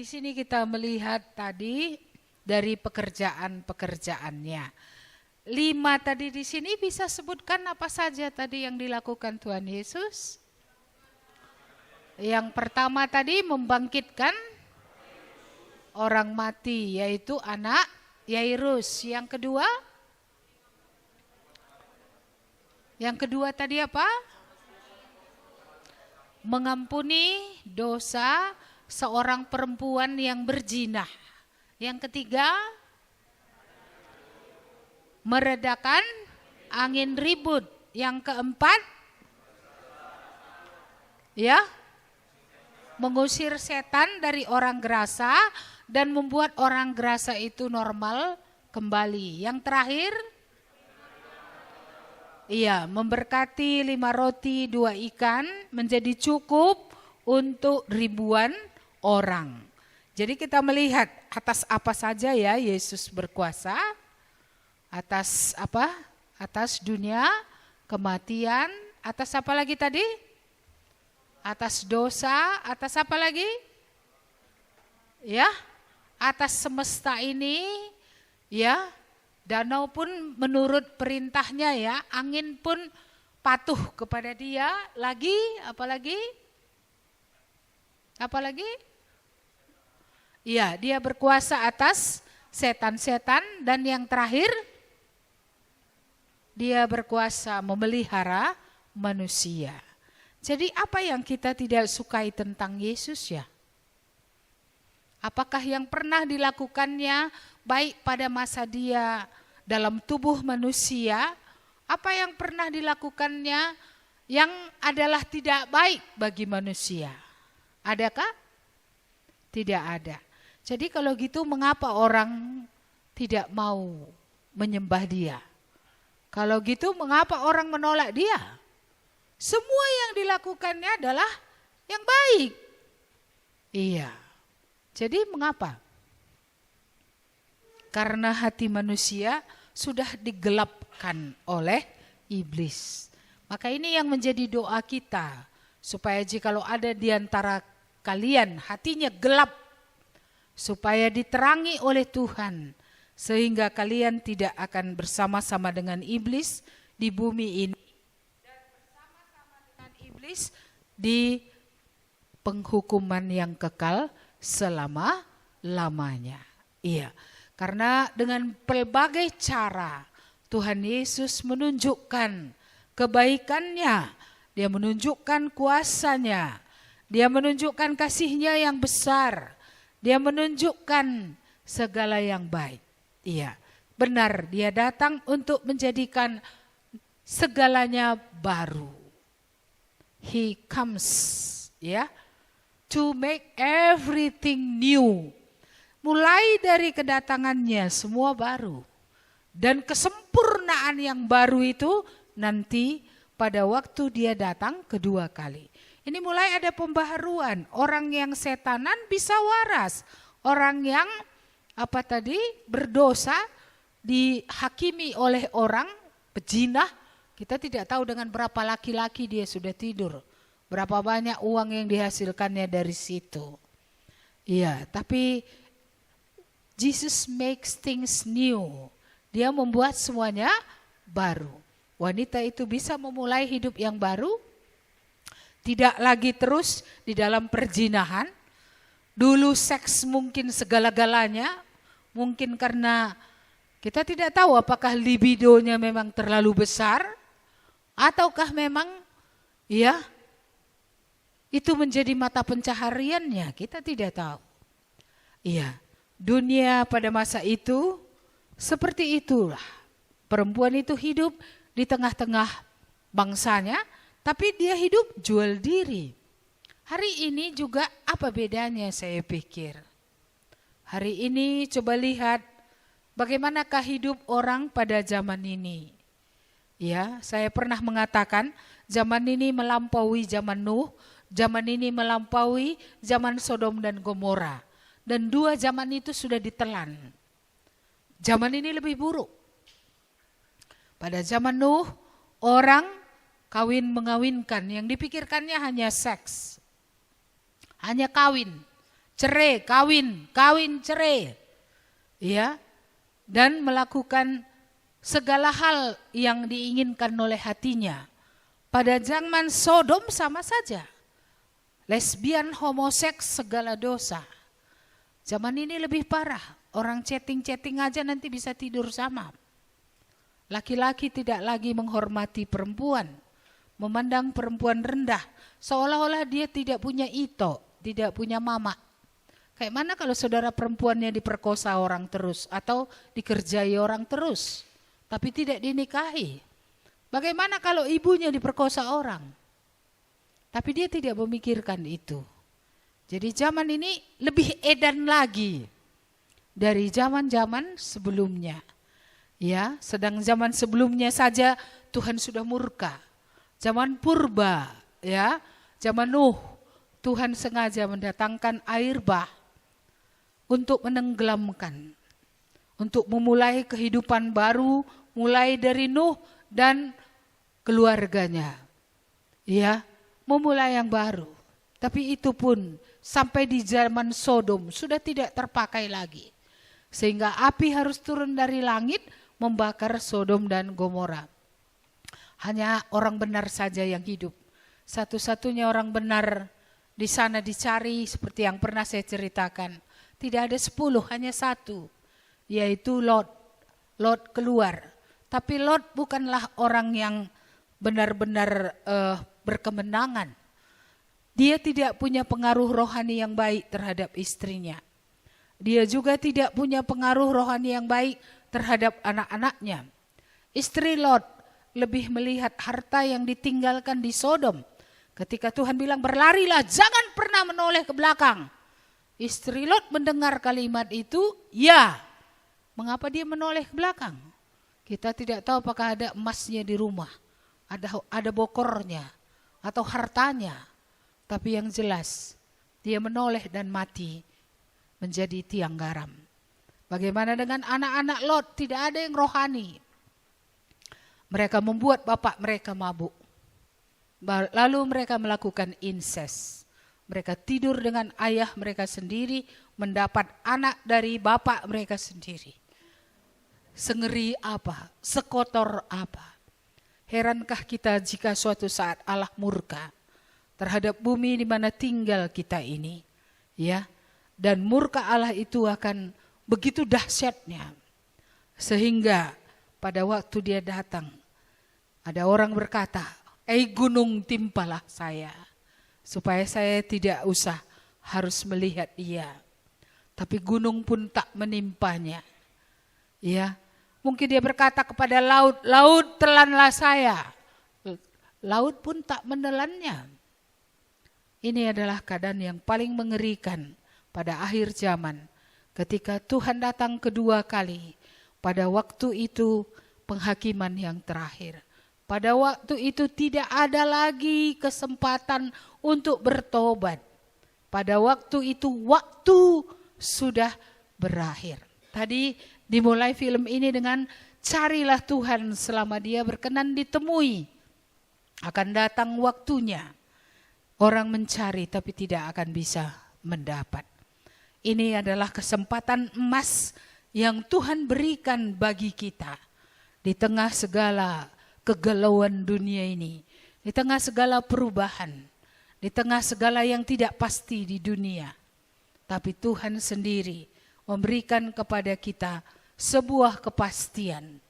di sini kita melihat tadi dari pekerjaan-pekerjaannya. 5 tadi di sini bisa sebutkan apa saja tadi yang dilakukan Tuhan Yesus? Yang pertama tadi membangkitkan orang mati, yaitu anak Yairus. Yang kedua tadi apa? Mengampuni dosa seorang perempuan yang berzina. Yang ketiga, meredakan angin ribut. Yang keempat, ya, mengusir setan dari orang gerasa dan membuat orang gerasa itu normal kembali. Yang terakhir, iya, memberkati 5 roti 2 ikan menjadi cukup untuk ribuan orang. Jadi kita melihat atas apa saja ya Yesus berkuasa. Atas apa? Atas dunia, kematian, atas apa lagi tadi? Atas dosa, atas apa lagi? Ya, atas semesta ini, ya. Danau pun menurut perintahnya ya, angin pun patuh kepada dia. Lagi, apa lagi? Apa lagi? Iya, dia berkuasa atas setan-setan dan yang terakhir, dia berkuasa memelihara manusia. Jadi apa yang kita tidak sukai tentang Yesus ya? Apakah yang pernah dilakukannya baik pada masa dia dalam tubuh manusia, apa yang pernah dilakukannya yang adalah tidak baik bagi manusia? Adakah? Tidak ada. Jadi kalau gitu mengapa orang tidak mau menyembah dia? Kalau gitu mengapa orang menolak dia? Semua yang dilakukannya adalah yang baik. Iya. Jadi mengapa? Karena hati manusia sudah digelapkan oleh iblis. Maka ini yang menjadi doa kita. Supaya jikalau ada di antara kalian hatinya gelap. Supaya diterangi oleh Tuhan. Sehingga kalian tidak akan bersama-sama dengan iblis di bumi ini. Dan bersama-sama dengan iblis di penghukuman yang kekal selama-lamanya. Iya, karena dengan pelbagai cara Tuhan Yesus menunjukkan kebaikannya, dia menunjukkan kuasanya, dia menunjukkan kasihnya yang besar, dia menunjukkan segala yang baik. Iya, benar dia datang untuk menjadikan segalanya baru. He comes, ya. To make everything new. Mulai dari kedatangannya semua baru. Dan kesempurnaan yang baru itu nanti pada waktu dia datang kedua kali. Ini mulai ada pembaharuan. Orang yang setanan bisa waras. Orang yang berdosa dihakimi oleh orang pejinah. Kita tidak tahu dengan berapa laki-laki dia sudah tidur. Berapa banyak uang yang dihasilkannya dari situ. Iya, tapi Jesus makes things new. Dia membuat semuanya baru. Wanita itu bisa memulai hidup yang baru. Tidak lagi terus di dalam perzinahan. Dulu seks mungkin segala-galanya. Mungkin karena kita tidak tahu apakah libidonya memang terlalu besar. Ataukah memang itu menjadi mata pencahariannya, kita tidak tahu. Iya, dunia pada masa itu seperti itulah. Perempuan itu hidup di tengah-tengah bangsanya, tapi dia hidup jual diri. Hari ini juga apa bedanya saya pikir. Hari ini coba lihat bagaimanakah hidup orang pada zaman ini. Ya, saya pernah mengatakan zaman ini melampaui zaman Nuh. Zaman ini melampaui zaman Sodom dan Gomora. Dan 2 zaman itu sudah ditelan. Zaman ini lebih buruk. Pada zaman Nuh, orang kawin mengawinkan. Yang dipikirkannya hanya seks. Hanya kawin. cerai, kawin cerai. Ya. Dan melakukan segala hal yang diinginkan oleh hatinya. Pada zaman Sodom sama saja. Lesbian, homoseks, segala dosa. Zaman ini lebih parah. Orang chatting-chatting aja nanti bisa tidur sama. Laki-laki tidak lagi menghormati perempuan. Memandang perempuan rendah. Seolah-olah dia tidak punya ito, tidak punya mama. Kayak mana kalau saudara perempuannya diperkosa orang terus atau dikerjai orang terus, tapi tidak dinikahi? Bagaimana kalau ibunya diperkosa orang? Tapi dia tidak memikirkan itu. Jadi zaman ini lebih edan lagi dari zaman-zaman sebelumnya. Ya, sedang zaman sebelumnya saja Tuhan sudah murka. Zaman purba, ya, zaman Nuh, Tuhan sengaja mendatangkan air bah untuk menenggelamkan, untuk memulai kehidupan baru, mulai dari Nuh dan keluarganya. Ya, memulai yang baru. Tapi itu pun sampai di zaman Sodom sudah tidak terpakai lagi. Sehingga api harus turun dari langit membakar Sodom dan Gomora. Hanya orang benar saja yang hidup. Satu-satunya orang benar di sana dicari seperti yang pernah saya ceritakan. Tidak ada 10, hanya 1, yaitu Lot. Lot keluar. Tapi Lot bukanlah orang yang benar-benar berkemenangan. Dia tidak punya pengaruh rohani yang baik terhadap istrinya. Dia juga tidak punya pengaruh rohani yang baik terhadap anak-anaknya. Istri Lot lebih melihat harta yang ditinggalkan di Sodom. Ketika Tuhan bilang berlarilah, jangan pernah menoleh ke belakang. Istri Lot mendengar kalimat itu, ya. Mengapa dia menoleh ke belakang? Kita tidak tahu apakah ada emasnya di rumah, ada bokornya, atau hartanya. Tapi yang jelas, dia menoleh dan mati menjadi tiang garam. Bagaimana dengan anak-anak Lot? Tidak ada yang rohani. Mereka membuat bapak mereka mabuk. Lalu mereka melakukan incest. Mereka tidur dengan ayah mereka sendiri, mendapat anak dari bapak mereka sendiri. Sengeri apa? Sekotor apa? Herankah kita jika suatu saat Allah murka terhadap bumi di mana tinggal kita ini, ya? Dan murka Allah itu akan begitu dahsyatnya sehingga pada waktu dia datang, ada orang berkata, gunung timpalah saya, supaya saya tidak usah harus melihat dia. Tapi gunung pun tak menimpanya. Ya, mungkin dia berkata kepada laut, laut telanlah saya. Laut pun tak menelannya. Ini adalah keadaan yang paling mengerikan pada akhir zaman. Ketika Tuhan datang kedua kali, pada waktu itu penghakiman yang terakhir. Pada waktu itu tidak ada lagi kesempatan untuk bertobat. Pada waktu itu waktu sudah berakhir. Tadi dimulai film ini dengan carilah Tuhan selama dia berkenan ditemui. Akan datang waktunya. Orang mencari tapi tidak akan bisa mendapat. Ini adalah kesempatan emas yang Tuhan berikan bagi kita. Di tengah segala kegalauan dunia ini, di tengah segala perubahan, di tengah segala yang tidak pasti di dunia. Tapi Tuhan sendiri memberikan kepada kita sebuah kepastian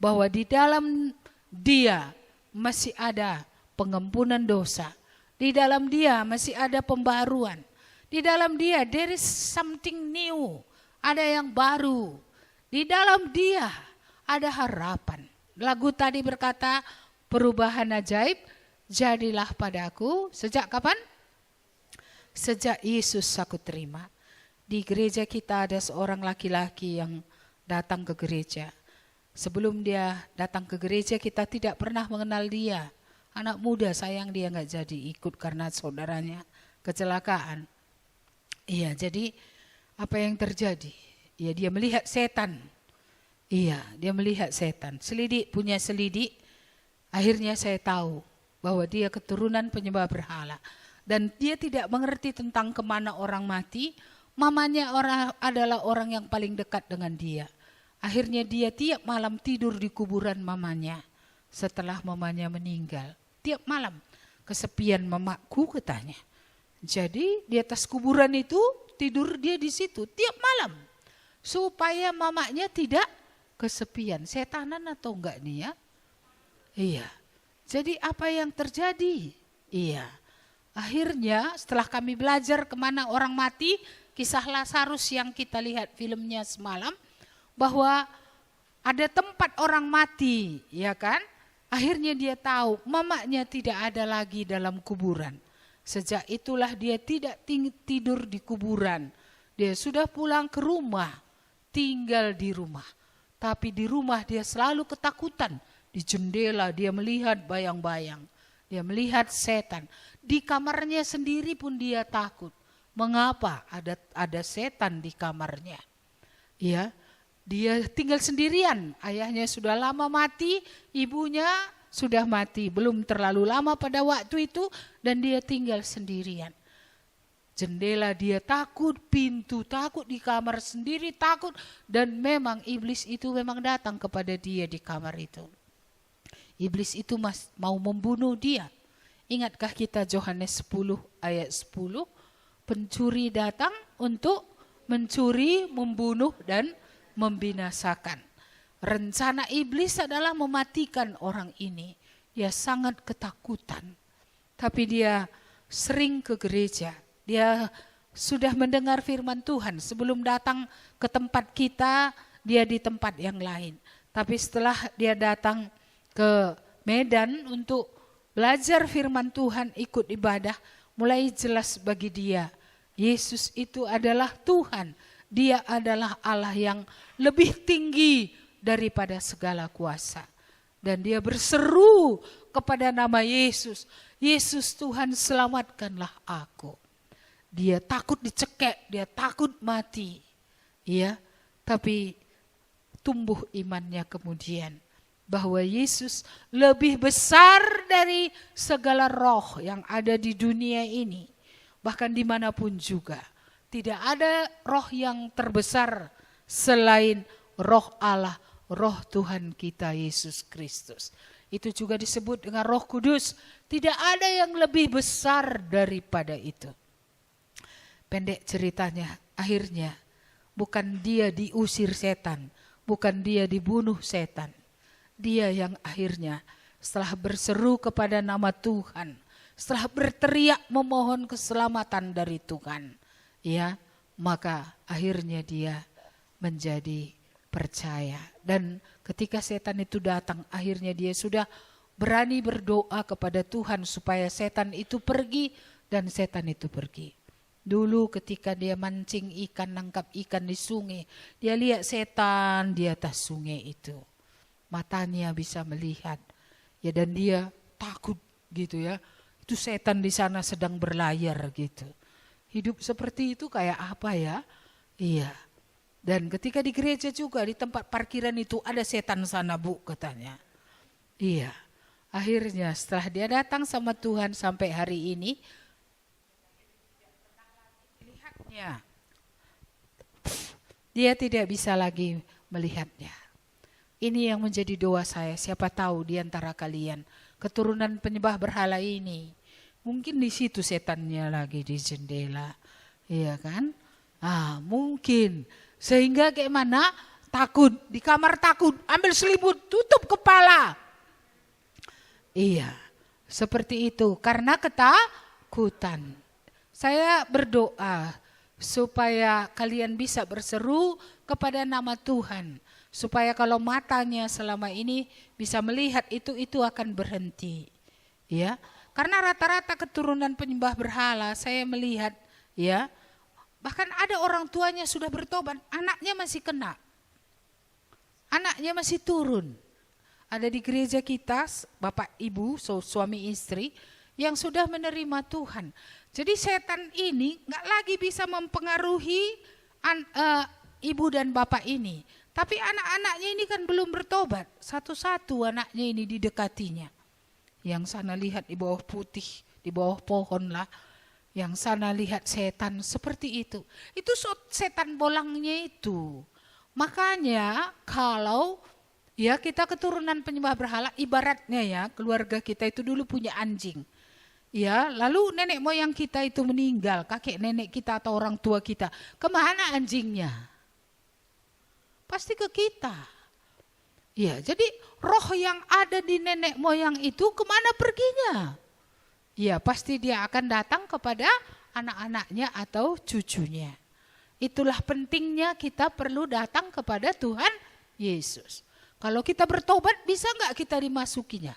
bahwa di dalam Dia masih ada pengampunan dosa. Di dalam Dia masih ada pembaruan. Di dalam Dia there is something new, ada yang baru. Di dalam Dia ada harapan. Lagu tadi berkata, perubahan ajaib jadilah padaku. Sejak kapan? Sejak Yesus aku terima. Di gereja kita ada seorang laki-laki yang datang ke gereja. Sebelum dia datang ke gereja kita tidak pernah mengenal dia. Anak muda, sayang dia gak jadi ikut karena saudaranya kecelakaan. Iya, jadi apa yang terjadi? Ya, dia melihat setan. Iya, dia melihat setan. Selidik punya selidik. Akhirnya saya tahu bahwa dia keturunan penyembah berhala. Dan dia tidak mengerti tentang kemana orang mati, Mamanya adalah orang yang paling dekat dengan dia. Akhirnya dia tiap malam tidur di kuburan mamanya setelah mamanya meninggal. Tiap malam, kesepian mamaku katanya. Jadi di atas kuburan itu tidur dia di situ tiap malam. Supaya mamanya tidak kesepian. Setanan atau enggak nih ya? Iya. Jadi apa yang terjadi? Iya. Akhirnya setelah kami belajar kemana orang mati, kisah Lazarus yang kita lihat filmnya semalam, bahwa ada tempat orang mati, ya kan? Akhirnya dia tahu mamanya tidak ada lagi dalam kuburan. Sejak itulah dia tidak tidur di kuburan. Dia sudah pulang ke rumah, tinggal di rumah. Tapi di rumah dia selalu ketakutan. Di jendela dia melihat bayang-bayang. Dia melihat setan. Di kamarnya sendiri pun dia takut. Mengapa ada setan di kamarnya? Ya. Dia tinggal sendirian, ayahnya sudah lama mati, ibunya sudah mati, belum terlalu lama pada waktu itu, dan dia tinggal sendirian. Jendela dia takut, pintu takut, di kamar sendiri takut, dan memang iblis itu memang datang kepada dia di kamar itu. Iblis itu mau membunuh dia. Ingatkah kita Yohanes 10 ayat 10, pencuri datang untuk mencuri, membunuh, dan membinasakan. Rencana iblis adalah mematikan orang ini. Dia sangat ketakutan. Tapi dia sering ke gereja. Dia sudah mendengar firman Tuhan. Sebelum datang ke tempat kita, dia di tempat yang lain. Tapi setelah dia datang ke Medan untuk belajar firman Tuhan, ikut ibadah, mulai jelas bagi dia, Yesus itu adalah Tuhan. Dia adalah Allah yang lebih tinggi daripada segala kuasa. Dan dia berseru kepada nama Yesus. Yesus Tuhan, selamatkanlah aku. Dia takut dicekek, dia takut mati. Ya, tapi tumbuh imannya kemudian. Bahwa Yesus lebih besar dari segala roh yang ada di dunia ini. Bahkan dimanapun juga. Tidak ada roh yang terbesar selain roh Allah, roh Tuhan kita Yesus Kristus. Itu juga disebut dengan Roh Kudus. Tidak ada yang lebih besar daripada itu. Pendek ceritanya, akhirnya bukan dia diusir setan, bukan dia dibunuh setan. Dia yang akhirnya setelah berseru kepada nama Tuhan, setelah berteriak memohon keselamatan dari Tuhan, ya, maka akhirnya dia menjadi percaya. Dan ketika setan itu datang, akhirnya dia sudah berani berdoa kepada Tuhan supaya setan itu pergi, dan setan itu pergi. Dulu ketika dia mancing ikan, nangkap ikan di sungai, dia lihat setan di atas sungai itu. Matanya bisa melihat, ya, dan dia takut gitu ya. Itu setan di sana sedang berlayar gitu. Hidup seperti itu kayak apa ya? Iya. Dan ketika di gereja juga, di tempat parkiran itu ada setan sana bu katanya. Iya. Akhirnya setelah dia datang sama Tuhan sampai hari ini, lihatnya, dia tidak bisa lagi melihatnya. Ini yang menjadi doa saya. Siapa tahu di antara kalian keturunan penyembah berhala ini, mungkin di situ setannya lagi di jendela, iya kan? Mungkin sehingga kayak mana? Takut di kamar, takut ambil selimut, tutup kepala. Iya, seperti itu karena ketakutan. Saya berdoa supaya kalian bisa berseru kepada nama Tuhan, supaya kalau matanya selama ini bisa melihat itu akan berhenti, ya. Karena rata-rata keturunan penyembah berhala saya melihat, ya, bahkan ada orang tuanya sudah bertobat, anaknya masih kena, anaknya masih turun. Ada di gereja kita bapak ibu, suami istri yang sudah menerima Tuhan. Jadi setan ini nggak lagi bisa mempengaruhi ibu dan bapak ini. Tapi anak-anaknya ini kan belum bertobat. Satu-satu anaknya ini didekatinya. Yang sana lihat di bawah putih, di bawah pohon lah. Yang sana lihat setan seperti itu. Itu setan bolangnya itu. Makanya kalau ya kita keturunan penyembah berhala, ibaratnya ya keluarga kita itu dulu punya anjing. Ya, lalu nenek moyang kita itu meninggal, kakek nenek kita atau orang tua kita. Kemana anjingnya? Pasti ke kita. Ya, jadi roh yang ada di nenek moyang itu kemana perginya? Ya, pasti dia akan datang kepada anak-anaknya atau cucunya. Itulah pentingnya kita perlu datang kepada Tuhan Yesus. Kalau kita bertobat, bisa nggak kita dimasukinya?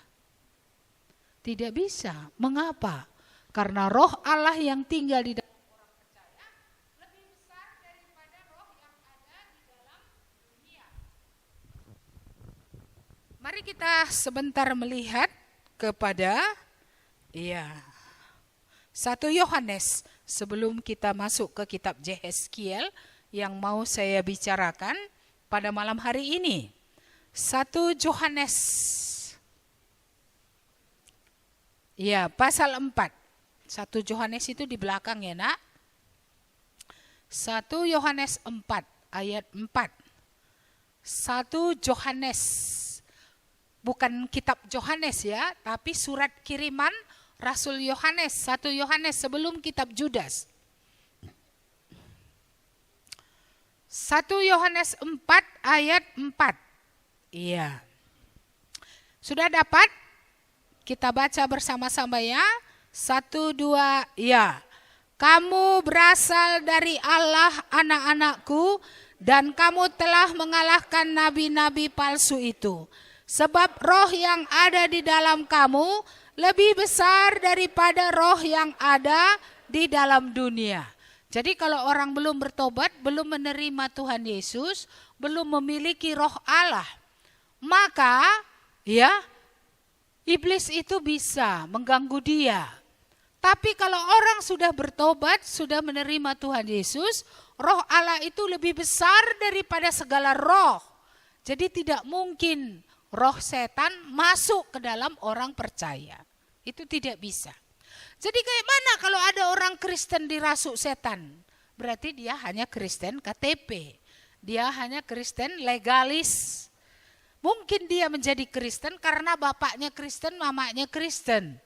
Tidak bisa. Mengapa? Karena roh Allah yang tinggal di dalam orang percaya lebih besar daripada roh yang ada di dalam dunia. Mari kita sebentar melihat kepada 1 Yohanes sebelum kita masuk ke kitab Yehezkiel yang mau saya bicarakan pada malam hari ini. 1 Yohanes pasal 4. 1 Yohanes itu di belakang ya, Nak. 1 Yohanes 4 ayat 4. 1 Yohanes. Bukan kitab Yohanes ya, tapi surat kiriman Rasul Yohanes, 1 Yohanes sebelum kitab Judas. 1 Yohanes 4 ayat 4. Iya. Sudah dapat? Kita baca bersama-sama ya. 1, 2, ya. Kamu berasal dari Allah, anak-anakku, dan kamu telah mengalahkan nabi-nabi palsu itu. Sebab roh yang ada di dalam kamu lebih besar daripada roh yang ada di dalam dunia. Jadi kalau orang belum bertobat, belum menerima Tuhan Yesus, belum memiliki roh Allah, maka ya iblis itu bisa mengganggu dia. Tapi kalau orang sudah bertobat, sudah menerima Tuhan Yesus, roh Allah itu lebih besar daripada segala roh. Jadi tidak mungkin roh setan masuk ke dalam orang percaya. Itu tidak bisa. Jadi kayak mana kalau ada orang Kristen dirasuk setan? Berarti dia hanya Kristen KTP. Dia hanya Kristen legalis. Mungkin dia menjadi Kristen karena bapaknya Kristen, mamanya Kristen.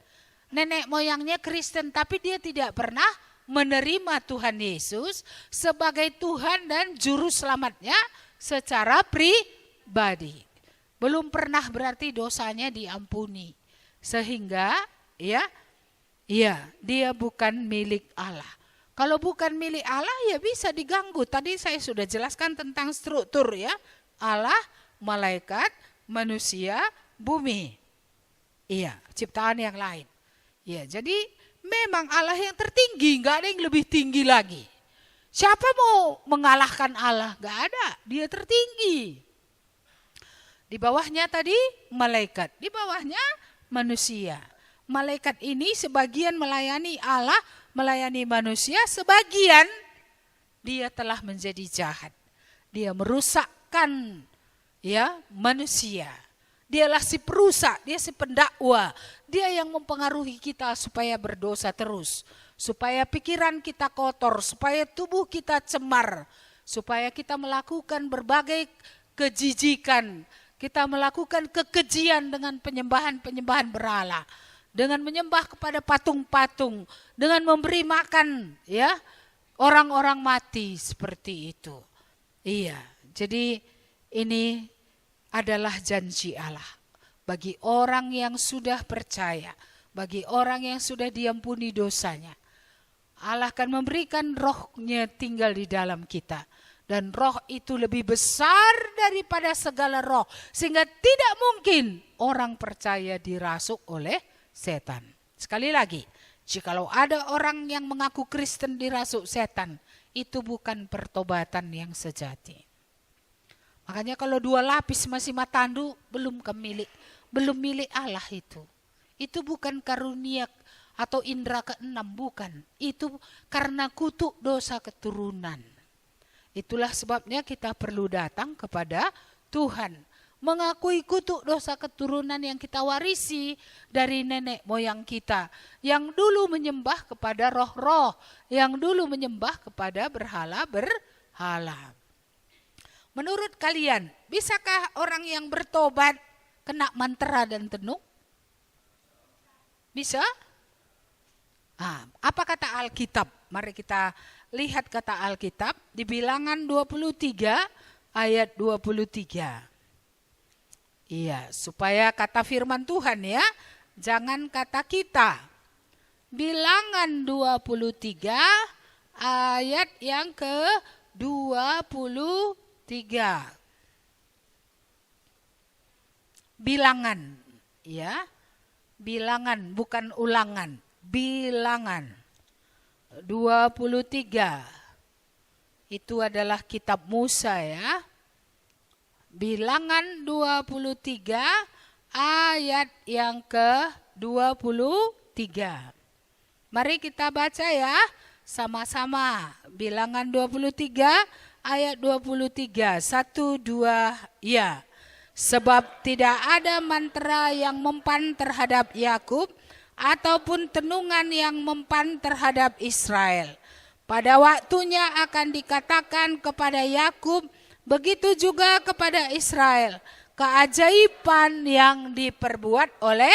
Nenek moyangnya Kristen, tapi dia tidak pernah menerima Tuhan Yesus sebagai Tuhan dan Juru Selamatnya secara pribadi. Belum pernah berarti dosanya diampuni. Sehingga dia bukan milik Allah. Kalau bukan milik Allah ya bisa diganggu. Tadi saya sudah jelaskan tentang struktur ya. Allah, malaikat, manusia, bumi. Iya, ciptaan yang lain. Ya, jadi memang Allah yang tertinggi, nggak ada yang lebih tinggi lagi. Siapa mau mengalahkan Allah? Nggak ada, dia tertinggi. Di bawahnya tadi malaikat, di bawahnya manusia. Malaikat ini sebagian melayani Allah, melayani manusia, sebagian dia telah menjadi jahat. Dia merusakkan manusia. Dialah si perusak, dia si pendakwa. Dia yang mempengaruhi kita supaya berdosa terus. Supaya pikiran kita kotor, supaya tubuh kita cemar. Supaya kita melakukan berbagai kejijikan. Kita melakukan kekejian dengan penyembahan-penyembahan berhala. Dengan menyembah kepada patung-patung. Dengan memberi makan orang-orang mati seperti itu. Iya, jadi ini adalah janji Allah. Bagi orang yang sudah percaya. Bagi orang yang sudah diampuni dosanya. Allah akan memberikan rohnya tinggal di dalam kita. Dan roh itu lebih besar daripada segala roh. Sehingga tidak mungkin orang percaya dirasuk oleh setan. Sekali lagi, jikalau ada orang yang mengaku Kristen dirasuk setan, itu bukan pertobatan yang sejati. Makanya kalau 2 lapis masih matandu, belum milik Allah itu. Itu bukan karunia atau indera ke-6, bukan. Itu karena kutuk dosa keturunan. Itulah sebabnya kita perlu datang kepada Tuhan. mengakui kutuk dosa keturunan yang kita warisi dari nenek moyang kita, yang dulu menyembah kepada roh-roh, yang dulu menyembah kepada berhala-berhala. Menurut kalian, bisakah orang yang bertobat kena mantra dan tenung? Bisa? Apa kata Alkitab? Mari kita lihat kata Alkitab di Bilangan 23 ayat 23. Iya, supaya kata firman Tuhan ya, jangan kata kita. Bilangan 23 ayat yang ke-23. Bilangan, ya. Bilangan, bukan ulangan. Bilangan 23. Itu adalah kitab Musa ya. Bilangan 23 ayat yang ke-23. Mari kita baca ya sama-sama. Bilangan 23 ayat 23. 1, 2, ya. Sebab tidak ada mantra yang mempan terhadap Yakub ataupun tenungan yang mempan terhadap Israel. Pada waktunya akan dikatakan kepada Yakub, begitu juga kepada Israel, keajaiban yang diperbuat oleh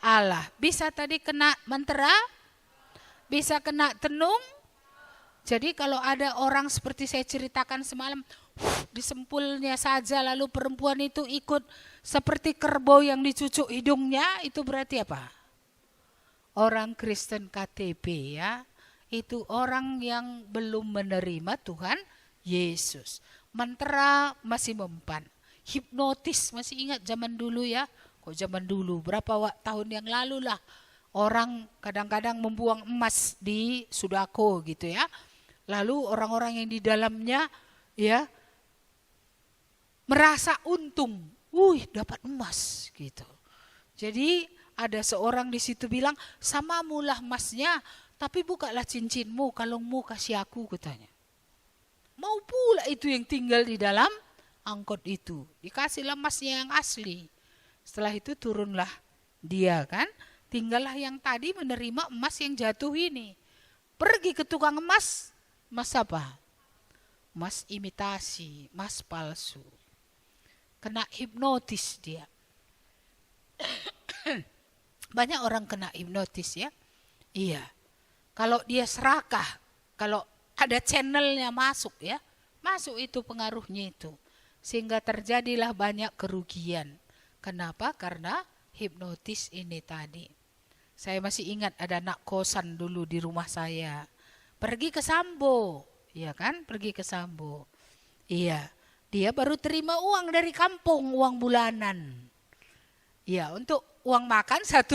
Allah. Bisa tadi kena mantra? Bisa kena tenung? Jadi kalau ada orang seperti saya ceritakan semalam, disempulnya saja lalu perempuan itu ikut seperti kerbau yang dicucuk hidungnya, itu berarti apa? Orang Kristen KTP ya, itu orang yang belum menerima Tuhan Yesus. Mantra masih mempan, hipnotis masih ingat zaman dulu ya, kok zaman dulu berapa tahun yang lalu lah, orang kadang-kadang membuang emas di Sudako gitu ya. Lalu orang-orang yang di dalamnya ya merasa untung, dapat emas gitu. Jadi ada seorang di situ bilang, sama mulah emasnya, tapi bukalah cincinmu, kalungmu kasih aku katanya. Mau pula itu yang tinggal di dalam angkot itu, dikasihlah emasnya yang asli. Setelah itu turunlah dia kan, tinggallah yang tadi menerima emas yang jatuh ini. Pergi ke tukang emas, emas apa? Emas imitasi, emas palsu. Kena hipnotis dia. Banyak orang kena hipnotis ya. Iya. Kalau dia serakah, kalau ada channelnya masuk ya, masuk itu pengaruhnya itu. Sehingga terjadilah banyak kerugian. Kenapa? Karena hipnotis ini tadi. Saya masih ingat ada anak kosan dulu di rumah saya. Pergi ke Sambo, iya kan? Pergi ke Sambo. Iya, dia baru terima uang dari kampung, uang bulanan. Iya, untuk uang makan 1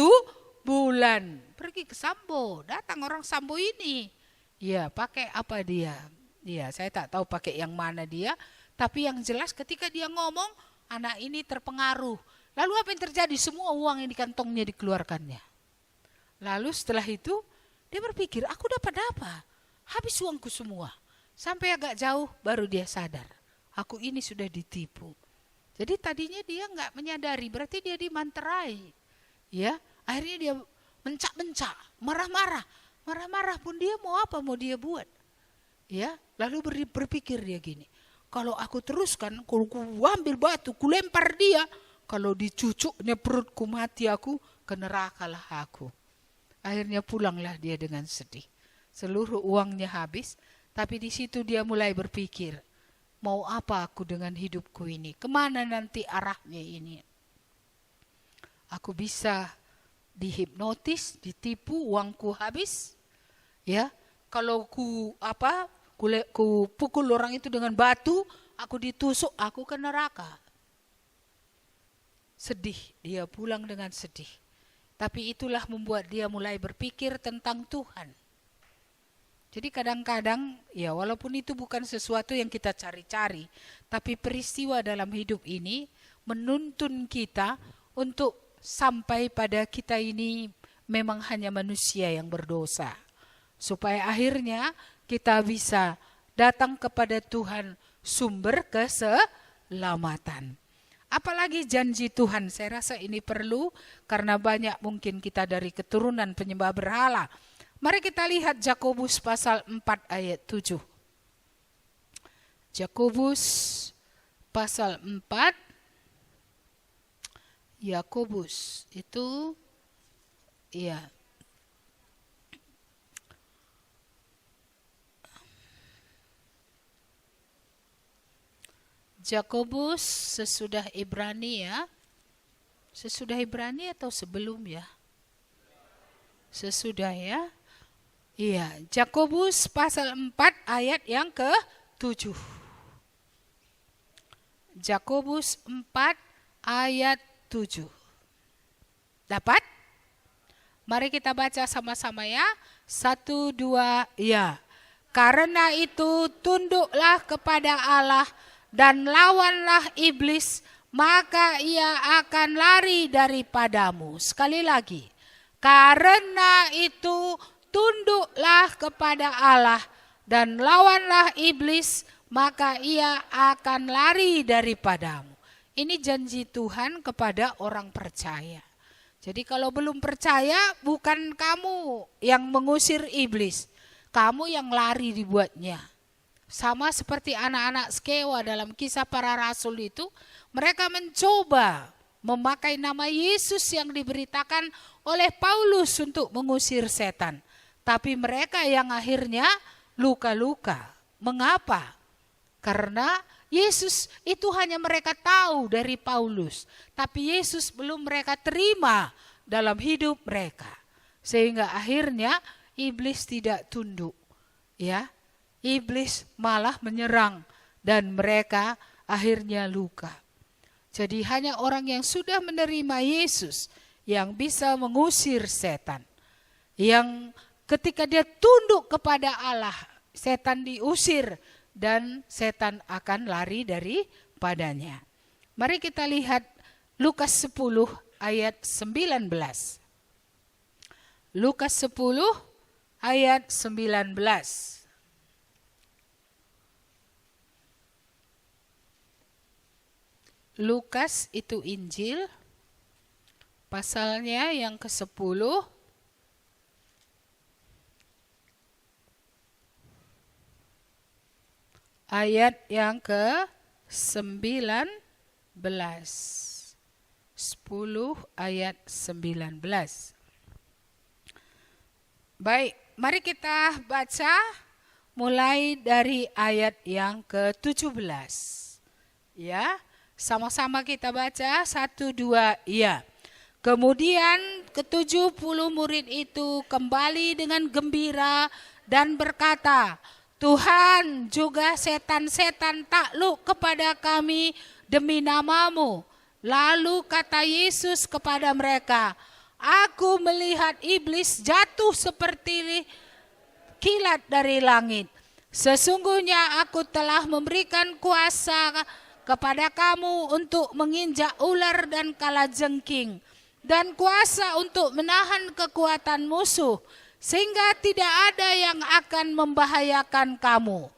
bulan. Pergi ke Sambo, datang orang Sambo ini. Iya, pakai apa dia? Iya, saya tak tahu pakai yang mana dia. Tapi yang jelas ketika dia ngomong, anak ini terpengaruh. Lalu apa yang terjadi? Semua uang yang di kantongnya dikeluarkannya. Lalu setelah itu, dia berpikir, aku dapat apa? Habis uangku semua. Sampai agak jauh, baru dia sadar. Aku ini sudah ditipu. Jadi tadinya dia nggak menyadari, berarti dia dimanterai. Ya, akhirnya dia mencak-mencak, marah-marah. Marah-marah pun dia mau apa, mau dia buat. Ya, lalu berpikir dia gini, kalau aku teruskan, kalau ku ambil batu, ku lempar dia, kalau dicucuknya perutku mati aku, ke nerakalah aku. Akhirnya pulanglah dia dengan sedih. Seluruh uangnya habis, tapi di situ dia mulai berpikir, mau apa aku dengan hidupku ini? Kemana nanti arahnya ini? Aku bisa dihipnotis, ditipu, uangku habis. Ya, kalau ku pukul orang itu dengan batu, aku ditusuk, aku ke neraka. Sedih, dia pulang dengan sedih. Tapi itulah membuat dia mulai berpikir tentang Tuhan. Jadi kadang-kadang, ya walaupun itu bukan sesuatu yang kita cari-cari, tapi peristiwa dalam hidup ini menuntun kita untuk sampai pada kita ini memang hanya manusia yang berdosa. Supaya akhirnya kita bisa datang kepada Tuhan sumber keselamatan. Apalagi janji Tuhan, saya rasa ini perlu karena banyak mungkin kita dari keturunan penyembah berhala. Mari kita lihat Yakobus pasal 4 ayat 7. Yakobus pasal 4. Yakobus itu ya. Yakobus sesudah Ibrani ya. Sesudah Ibrani atau sebelum ya? Sesudah ya. Iya, Yakobus pasal 4 ayat yang ke-7. Yakobus 4 ayat 7. Dapat? Mari kita baca sama-sama ya. 1, 2, ya. Karena itu tunduklah kepada Allah dan lawanlah iblis, maka ia akan lari daripadamu. Sekali lagi, karena itu tunduklah kepada Allah dan lawanlah iblis, maka ia akan lari daripadamu. Ini janji Tuhan kepada orang percaya. Jadi kalau belum percaya, bukan kamu yang mengusir iblis, kamu yang lari dibuatnya. Sama seperti anak-anak Skewa dalam Kisah Para Rasul itu, mereka mencoba memakai nama Yesus yang diberitakan oleh Paulus untuk mengusir setan. Tapi mereka yang akhirnya luka-luka. Mengapa? Karena Yesus itu hanya mereka tahu dari Paulus. Tapi Yesus belum mereka terima dalam hidup mereka. Sehingga akhirnya iblis tidak tunduk. Ya. Iblis malah menyerang dan mereka akhirnya luka. Jadi hanya orang yang sudah menerima Yesus yang bisa mengusir setan. Yang ketika dia tunduk kepada Allah, setan diusir dan setan akan lari daripadanya. Mari kita lihat Lukas 10 ayat 19. Lukas 10 ayat 19. Lukas itu Injil, pasalnya yang ke-10, ayat yang ke-19. 10 ayat 19. Baik, mari kita baca mulai dari ayat yang ke-17. Ya. Sama-sama kita baca 1, 2, iya. Kemudian ke-70 murid itu kembali dengan gembira dan berkata, Tuhan, juga setan-setan takluk kepada kami demi namamu. Lalu kata Yesus kepada mereka, aku melihat iblis jatuh seperti kilat dari langit. Sesungguhnya aku telah memberikan kuasa kepada kamu untuk menginjak ular dan kalajengking, dan kuasa untuk menahan kekuatan musuh, sehingga tidak ada yang akan membahayakan kamu.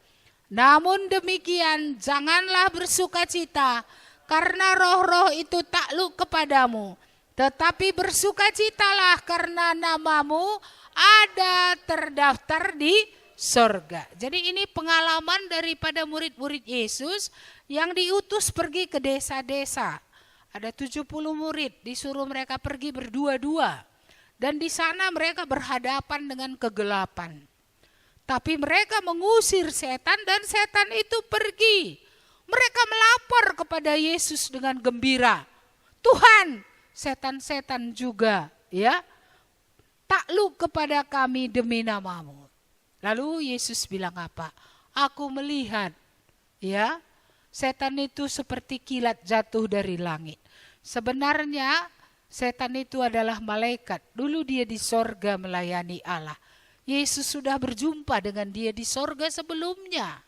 Namun demikian, janganlah bersukacita, karena roh-roh itu takluk kepadamu, tetapi bersukacitalah karena namamu ada terdaftar di sorga. Jadi ini pengalaman daripada murid-murid Yesus yang diutus pergi ke desa-desa. Ada 70 murid, disuruh mereka pergi berdua-dua. Dan di sana mereka berhadapan dengan kegelapan. Tapi mereka mengusir setan dan setan itu pergi. Mereka melapor kepada Yesus dengan gembira. Tuhan, setan-setan juga ya takluk kepada kami demi namamu. Lalu Yesus bilang apa? Aku melihat ya setan itu seperti kilat jatuh dari langit. Sebenarnya setan itu adalah malaikat. Dulu dia di sorga melayani Allah. Yesus sudah berjumpa dengan dia di sorga sebelumnya.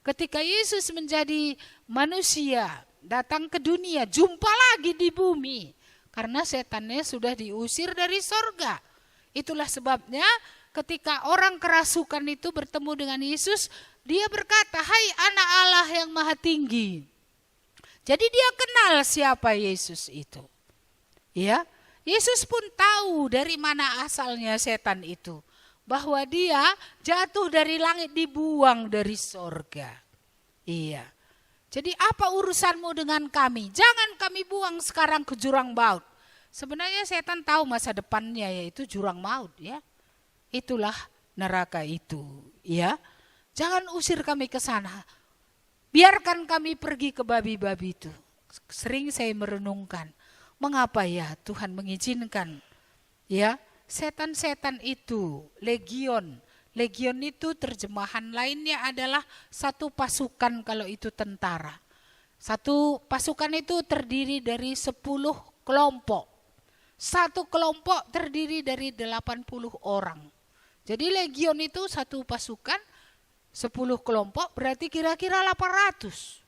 Ketika Yesus menjadi manusia, datang ke dunia, jumpa lagi di bumi. Karena setannya sudah diusir dari sorga. Itulah sebabnya ketika orang kerasukan itu bertemu dengan Yesus, dia berkata, hai anak Allah yang maha tinggi, Jadi dia kenal siapa Yesus itu. Ya, Yesus pun tahu dari mana asalnya setan itu. Bahwa dia jatuh dari langit, dibuang dari sorga. Iya. Jadi apa urusanmu dengan kami? Jangan kami buang sekarang ke jurang maut. Sebenarnya setan tahu masa depannya, yaitu jurang maut, ya. Itulah neraka itu, ya. Jangan usir kami ke sana. Biarkan kami pergi ke babi-babi itu. Sering saya merenungkan, mengapa ya Tuhan mengizinkan, ya, setan-setan itu, legion. Legion itu terjemahan lainnya adalah satu pasukan kalau itu tentara. Satu pasukan itu terdiri dari 10 kelompok. Satu kelompok terdiri dari 80 orang. Jadi legion itu satu pasukan, 10 kelompok berarti kira-kira 800.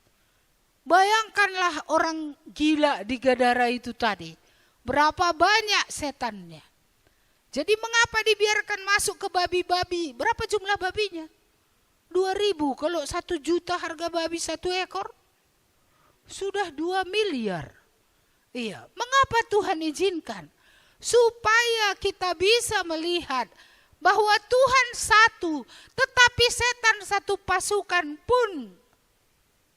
Bayangkanlah orang gila di Gadara itu tadi. Berapa banyak setannya. Jadi mengapa dibiarkan masuk ke babi-babi? Berapa jumlah babinya? 2.000. Kalau 1 juta harga babi 1 ekor, sudah 2 miliar. Iya, mengapa Tuhan izinkan? Supaya kita bisa melihat bahwa Tuhan satu, tetapi setan satu pasukan pun,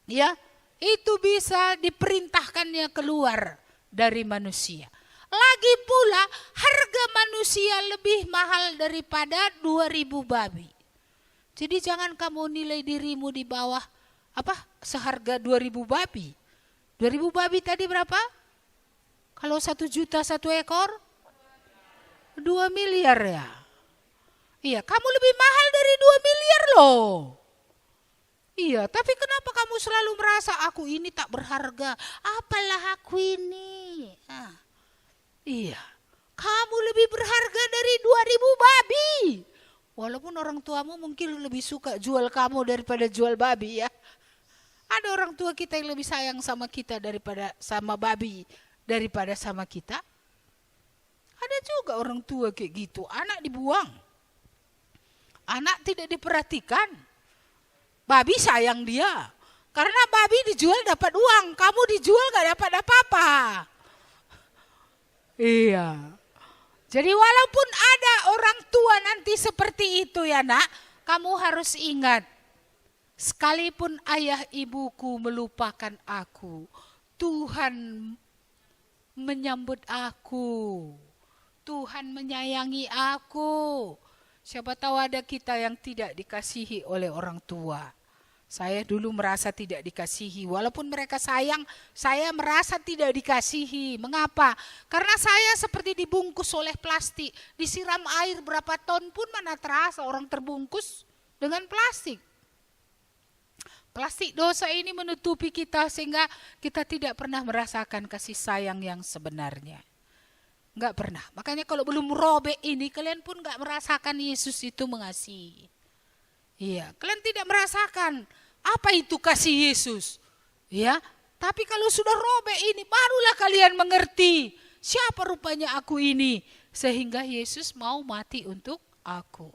ya, itu bisa diperintahkannya keluar dari manusia. Lagi pula harga manusia lebih mahal daripada 2.000 babi. Jadi jangan kamu nilai dirimu di bawah seharga 2.000 babi. 2.000 babi tadi berapa? Kalau 1 juta 1 ekor? 2 miliar ya. Iya, kamu lebih mahal dari 2 miliar loh. Iya, tapi kenapa kamu selalu merasa aku ini tak berharga? Apalah aku ini? Iya, kamu lebih berharga dari 2.000 babi. Walaupun orang tuamu mungkin lebih suka jual kamu daripada jual babi, ya. Ada orang tua kita yang lebih sayang sama kita daripada sama babi, daripada sama kita. Ada juga orang tua kayak gitu, anak dibuang. Anak tidak diperhatikan. Babi sayang dia. Karena babi dijual dapat uang, kamu dijual gak dapat apa-apa. Iya. Jadi walaupun ada orang tua nanti seperti itu ya nak, kamu harus ingat, sekalipun ayah ibuku melupakan aku, Tuhan menyambut aku, Tuhan menyayangi aku. Siapa tahu ada kita yang tidak dikasihi oleh orang tua. Saya dulu merasa tidak dikasihi. Walaupun mereka sayang, saya merasa tidak dikasihi. Mengapa? Karena saya seperti dibungkus oleh plastik. Disiram air berapa ton pun mana terasa orang terbungkus dengan plastik. Plastik dosa ini menutupi kita sehingga kita tidak pernah merasakan kasih sayang yang sebenarnya. Enggak pernah. Makanya kalau belum robek ini, kalian pun enggak merasakan Yesus itu mengasihi. Iya, kalian tidak merasakan apa itu kasih Yesus. Ya, tapi kalau sudah robek ini, barulah kalian mengerti siapa rupanya aku ini. Sehingga Yesus mau mati untuk aku.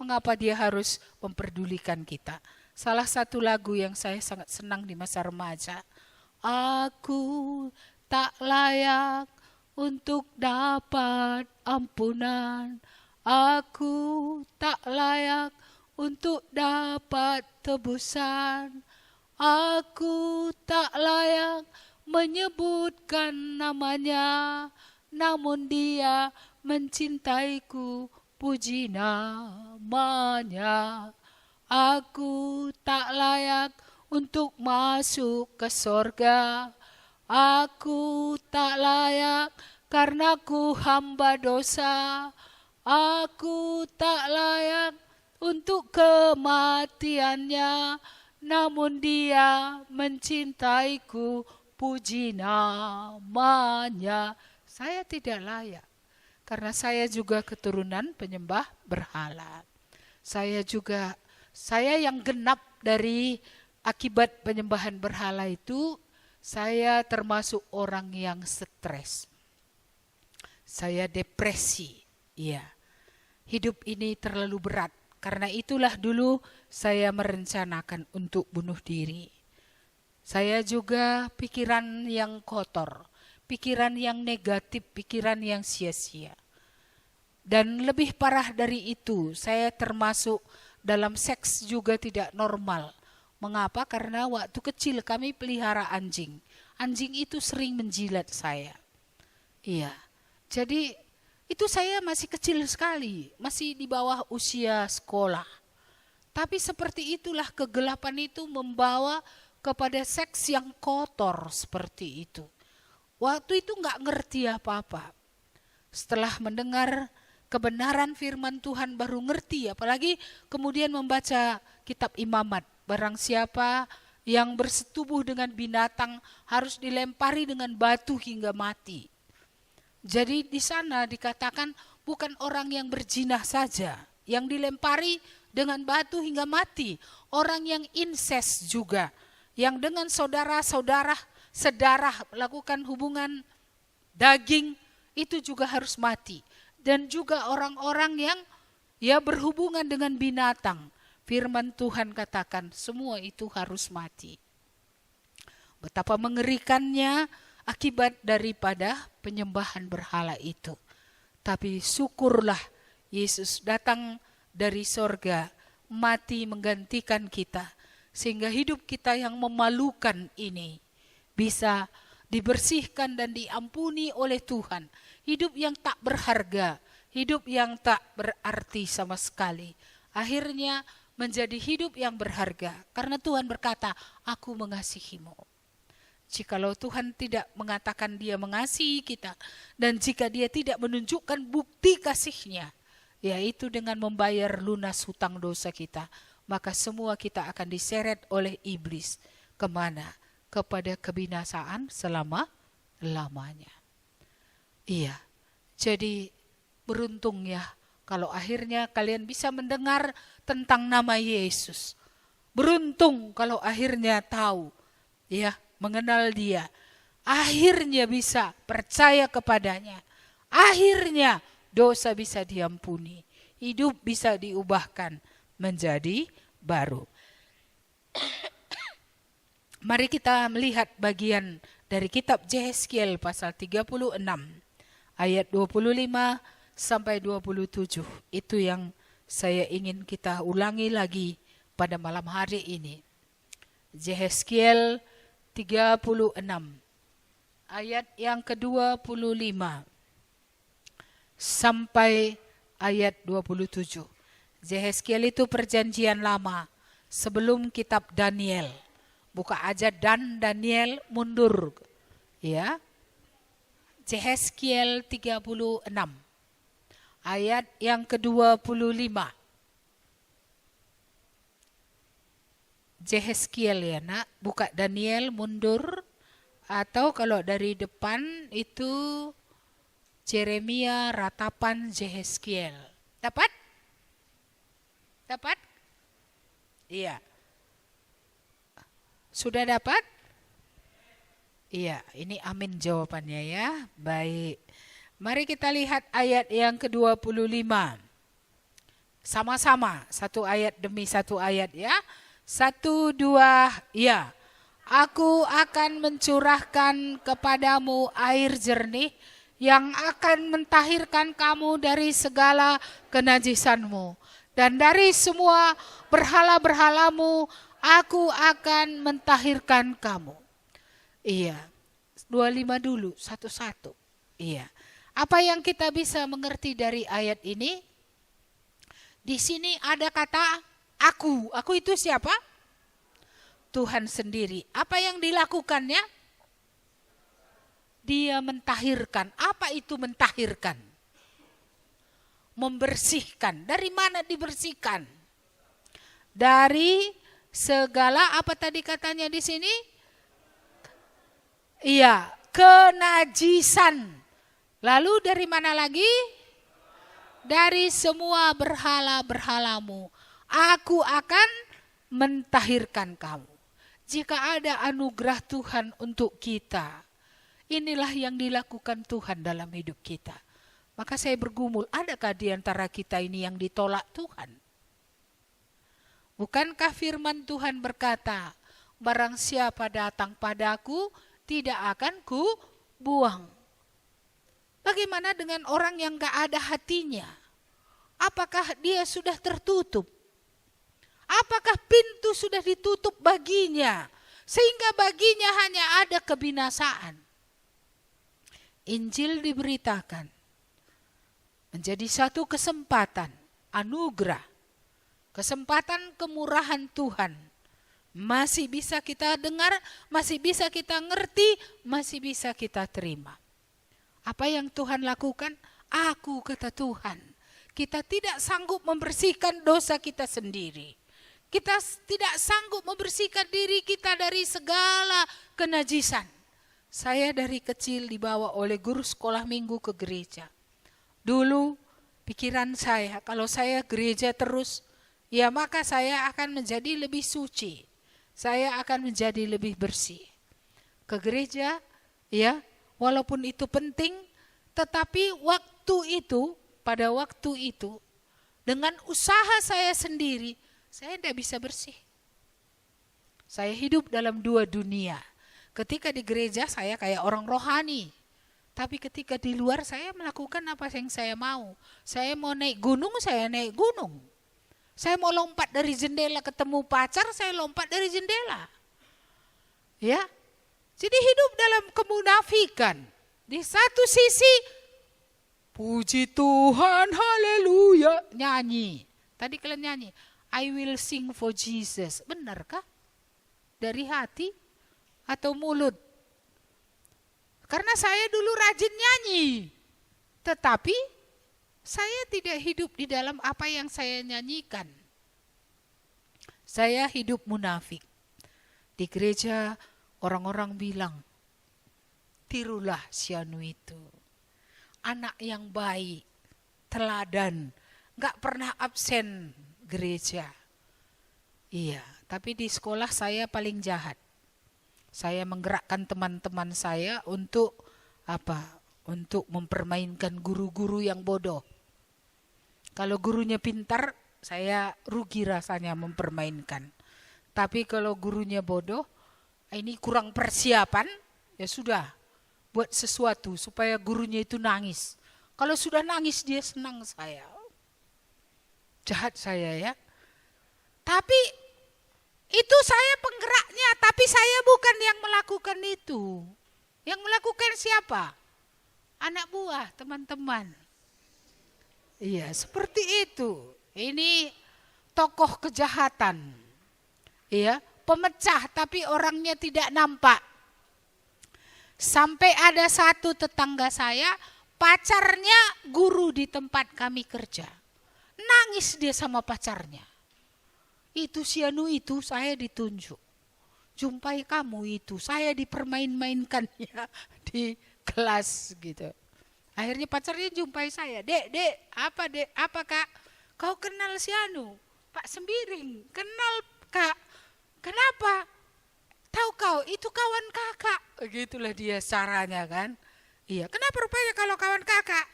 Mengapa dia harus memperdulikan kita? Salah satu lagu yang saya sangat senang di masa remaja. Aku tak layak untuk dapat ampunan. Aku tak layak untuk dapat tebusan. Aku tak layak menyebutkan namanya, namun dia mencintaiku, puji namanya. Aku tak layak untuk masuk ke sorga. Aku tak layak karena ku hamba dosa. Aku tak layak untuk kematiannya, namun dia mencintaiku, puji namanya. Saya tidak layak, karena saya juga keturunan penyembah berhala. Saya yang genap dari akibat penyembahan berhala itu, saya termasuk orang yang stres. Saya depresi, ya. Hidup ini terlalu berat. Karena itulah dulu saya merencanakan untuk bunuh diri. Saya juga pikiran yang kotor, pikiran yang negatif, pikiran yang sia-sia. Dan lebih parah dari itu, saya termasuk dalam seks juga tidak normal. Mengapa? Karena waktu kecil kami pelihara anjing. Anjing itu sering menjilat saya. Iya, jadi itu saya masih kecil sekali, masih di bawah usia sekolah. Tapi seperti itulah kegelapan itu membawa kepada seks yang kotor seperti itu. Waktu itu nggak ngerti apa-apa. Setelah mendengar kebenaran firman Tuhan baru ngerti, apalagi kemudian membaca kitab Imamat. Barang siapa yang bersetubuh dengan binatang harus dilempari dengan batu hingga mati. Jadi di sana dikatakan bukan orang yang berzina saja yang dilempari dengan batu hingga mati. Orang yang inses juga, yang dengan saudara-saudara sedarah melakukan hubungan daging itu juga harus mati. Dan juga orang-orang yang berhubungan dengan binatang. Firman Tuhan katakan semua itu harus mati. Betapa mengerikannya akibat daripada penyembahan berhala itu. Tapi syukurlah Yesus datang dari sorga, mati menggantikan kita. Sehingga hidup kita yang memalukan ini bisa dibersihkan dan diampuni oleh Tuhan. Hidup yang tak berharga, hidup yang tak berarti sama sekali. Akhirnya menjadi hidup yang berharga. Karena Tuhan berkata, aku mengasihimu. Jikalau Tuhan tidak mengatakan dia mengasihi kita, dan jika dia tidak menunjukkan bukti kasihnya, yaitu dengan membayar lunas hutang dosa kita, maka semua kita akan diseret oleh iblis. Kemana? Kepada kebinasaan selama-lamanya. Iya, jadi beruntung ya kalau akhirnya kalian bisa mendengar tentang nama Yesus. Beruntung kalau akhirnya tahu, ya, mengenal dia. Akhirnya bisa percaya kepadanya. Akhirnya dosa bisa diampuni. Hidup bisa diubahkan menjadi baru. Mari kita melihat bagian dari kitab Yehezkiel pasal 36 ayat 25 sampai 27. Itu yang saya ingin kita ulangi lagi pada malam hari ini. Yehezkiel 36 ayat yang ke-25 sampai ayat 27. Yehezkiel itu perjanjian lama sebelum kitab Daniel. Buka aja dan Daniel mundur. Ya. Yehezkiel 36 ayat yang ke-25. Yehezkiel ya nak, buka Daniel mundur, atau kalau dari depan itu Yeremia, ratapan Yehezkiel. Dapat? Dapat? Iya. Sudah dapat? Iya, ini amin jawabannya ya. Baik. Mari kita lihat ayat yang ke-25. Sama-sama, satu ayat demi satu ayat ya. 1, 2, ya. Aku akan mencurahkan kepadamu air jernih yang akan mentahirkan kamu dari segala kenajisanmu. Dan dari semua berhala-berhalamu, aku akan mentahirkan kamu. Iya, 25 dulu, satu-satu. Iya. Apa yang kita bisa mengerti dari ayat ini? Di sini ada kata aku. Aku itu siapa? Tuhan sendiri. Apa yang dilakukannya? Dia mentahirkan. Apa itu mentahirkan? Membersihkan. Dari mana dibersihkan? Dari segala, apa tadi katanya di sini? Iya, kenajisan. Lalu dari mana lagi? Dari semua berhala-berhalamu. Aku akan mentahirkan kamu. Jika ada anugerah Tuhan untuk kita, inilah yang dilakukan Tuhan dalam hidup kita. Maka saya bergumul, adakah di antara kita ini yang ditolak Tuhan? Bukankah firman Tuhan berkata, barang siapa datang padaku, tidak akan ku buang. Bagaimana dengan orang yang gak ada hatinya? Apakah dia sudah tertutup? Apakah pintu sudah ditutup baginya? Sehingga baginya hanya ada kebinasaan. Injil diberitakan menjadi satu kesempatan, anugerah, kesempatan kemurahan Tuhan. Masih bisa kita dengar, masih bisa kita ngerti, masih bisa kita terima. Apa yang Tuhan lakukan? Aku, kata Tuhan, kita tidak sanggup membersihkan dosa kita sendiri. Kita tidak sanggup membersihkan diri kita dari segala kenajisan. Saya dari kecil dibawa oleh guru sekolah minggu ke gereja. Dulu pikiran saya, kalau saya gereja terus, ya maka saya akan menjadi lebih suci. Saya akan menjadi lebih bersih. Ke gereja, ya, walaupun itu penting, tetapi pada waktu itu, dengan usaha saya sendiri, saya tidak bisa bersih. Saya hidup dalam dua dunia. Ketika di gereja saya kayak orang rohani. Tapi ketika di luar saya melakukan apa yang saya mau. Saya mau naik gunung, saya naik gunung. Saya mau lompat dari jendela ketemu pacar, saya lompat dari jendela. Ya. Jadi hidup dalam kemunafikan. Di satu sisi, puji Tuhan, haleluya, nyanyi. Tadi kalian nyanyi, I will sing for Jesus. Benarkah? Dari hati atau mulut? Karena saya dulu rajin nyanyi. Tetapi saya tidak hidup di dalam apa yang saya nyanyikan. Saya hidup munafik. Di gereja orang-orang bilang, tirulah si anu itu. Anak yang baik, teladan, gak pernah absen gereja. Iya, tapi di sekolah saya paling jahat. Saya menggerakkan teman-teman saya untuk apa? Untuk mempermainkan guru-guru yang bodoh. Kalau gurunya pintar, saya rugi rasanya mempermainkan. Tapi kalau gurunya bodoh, ini kurang persiapan, ya sudah, buat sesuatu supaya gurunya itu nangis. Kalau sudah nangis dia senang saya. Jahat saya ya. Tapi itu saya penggeraknya, tapi saya bukan yang melakukan itu. Yang melakukan siapa? Anak buah, teman-teman. Iya, seperti itu. Ini tokoh kejahatan. Iya, pemecah tapi orangnya tidak nampak. Sampai ada satu tetangga saya, pacarnya guru di tempat kami kerja. Nangis dia sama pacarnya. Itu si anu itu saya ditunjuk. Jumpai kamu itu, saya dipermain-mainkannya di kelas gitu. Akhirnya pacarnya jumpai saya. Dek, apa kak? Kau kenal si anu? Pak Sembiring, kenal kak. Kenapa? Tahu kau, itu kawan kakak. Begitulah dia caranya kan. Iya, kenapa rupanya kalau kawan kakak?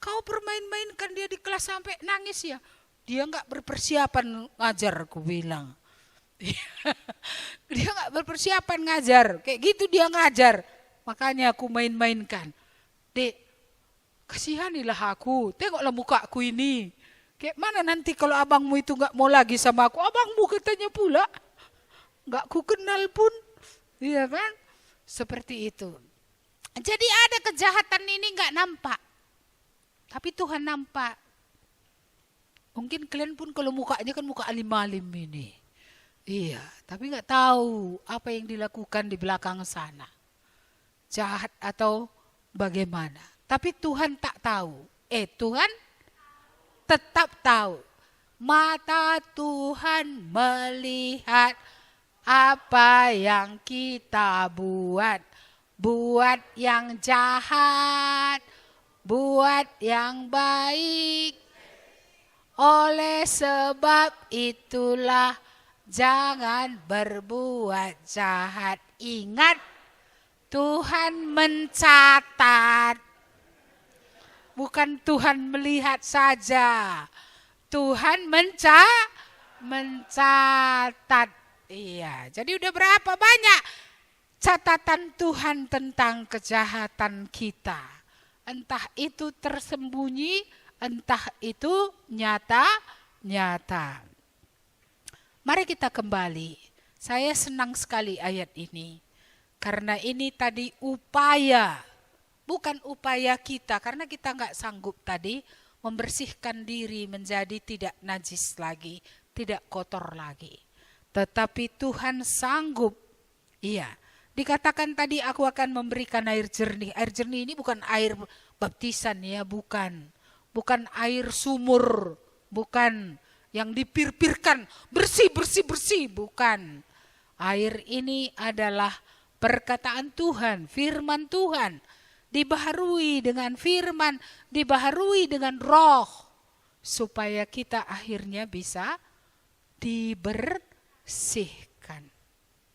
Kau permain-mainkan dia di kelas sampai nangis ya? Dia gak berpersiapan ngajar, aku bilang. Dia gak berpersiapan ngajar, kayak gitu dia ngajar. Makanya aku main-mainkan. Dek, kasihanilah aku, tengoklah mukaku ini. Kayak mana nanti kalau abangmu itu gak mau lagi sama aku. Abangmu katanya pula. Gak ku kenal pun. Iya kan? Seperti itu. Jadi ada kejahatan ini gak nampak. Tapi Tuhan nampak. Mungkin kalian pun kalau mukanya kan muka alim-alim ini. Iya, tapi gak tahu apa yang dilakukan di belakang sana. Jahat atau bagaimana. Tapi Tuhan tak tahu. Tuhan tetap tahu. Mata Tuhan melihat apa yang kita buat. Buat yang jahat, buat yang baik. Oleh sebab itulah jangan berbuat jahat. Ingat, Tuhan mencatat. Bukan Tuhan melihat saja. Tuhan mencatat. Iya, jadi udah berapa banyak catatan Tuhan tentang kejahatan kita. Entah itu tersembunyi, entah itu nyata. Mari kita kembali. Saya senang sekali ayat ini. Karena ini tadi upaya, bukan upaya kita. Karena kita nggak sanggup tadi membersihkan diri menjadi tidak najis lagi, tidak kotor lagi. Tetapi Tuhan sanggup. Iya, dikatakan tadi aku akan memberikan air jernih. Air jernih ini bukan air baptisan ya, bukan. Bukan air sumur, bukan yang dipir-pirkan, bersih, bukan. Air ini adalah perkataan Tuhan, firman Tuhan. Dibaharui dengan firman, dibaharui dengan roh. Supaya kita akhirnya bisa dibersihkan.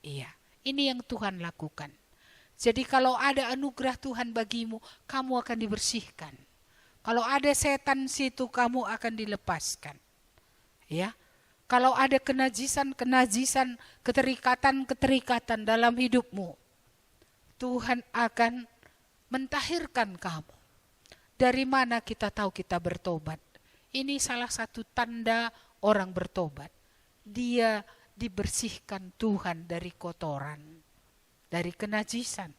Iya, ini yang Tuhan lakukan. Jadi kalau ada anugerah Tuhan bagimu, kamu akan dibersihkan. Kalau ada setan situ, kamu akan dilepaskan. Ya, kalau ada kenajisan, keterikatan dalam hidupmu, Tuhan akan mentahirkan kamu. Dari mana kita tahu kita bertobat? Ini salah satu tanda orang bertobat. Dia dibersihkan Tuhan dari kotoran, dari kenajisan.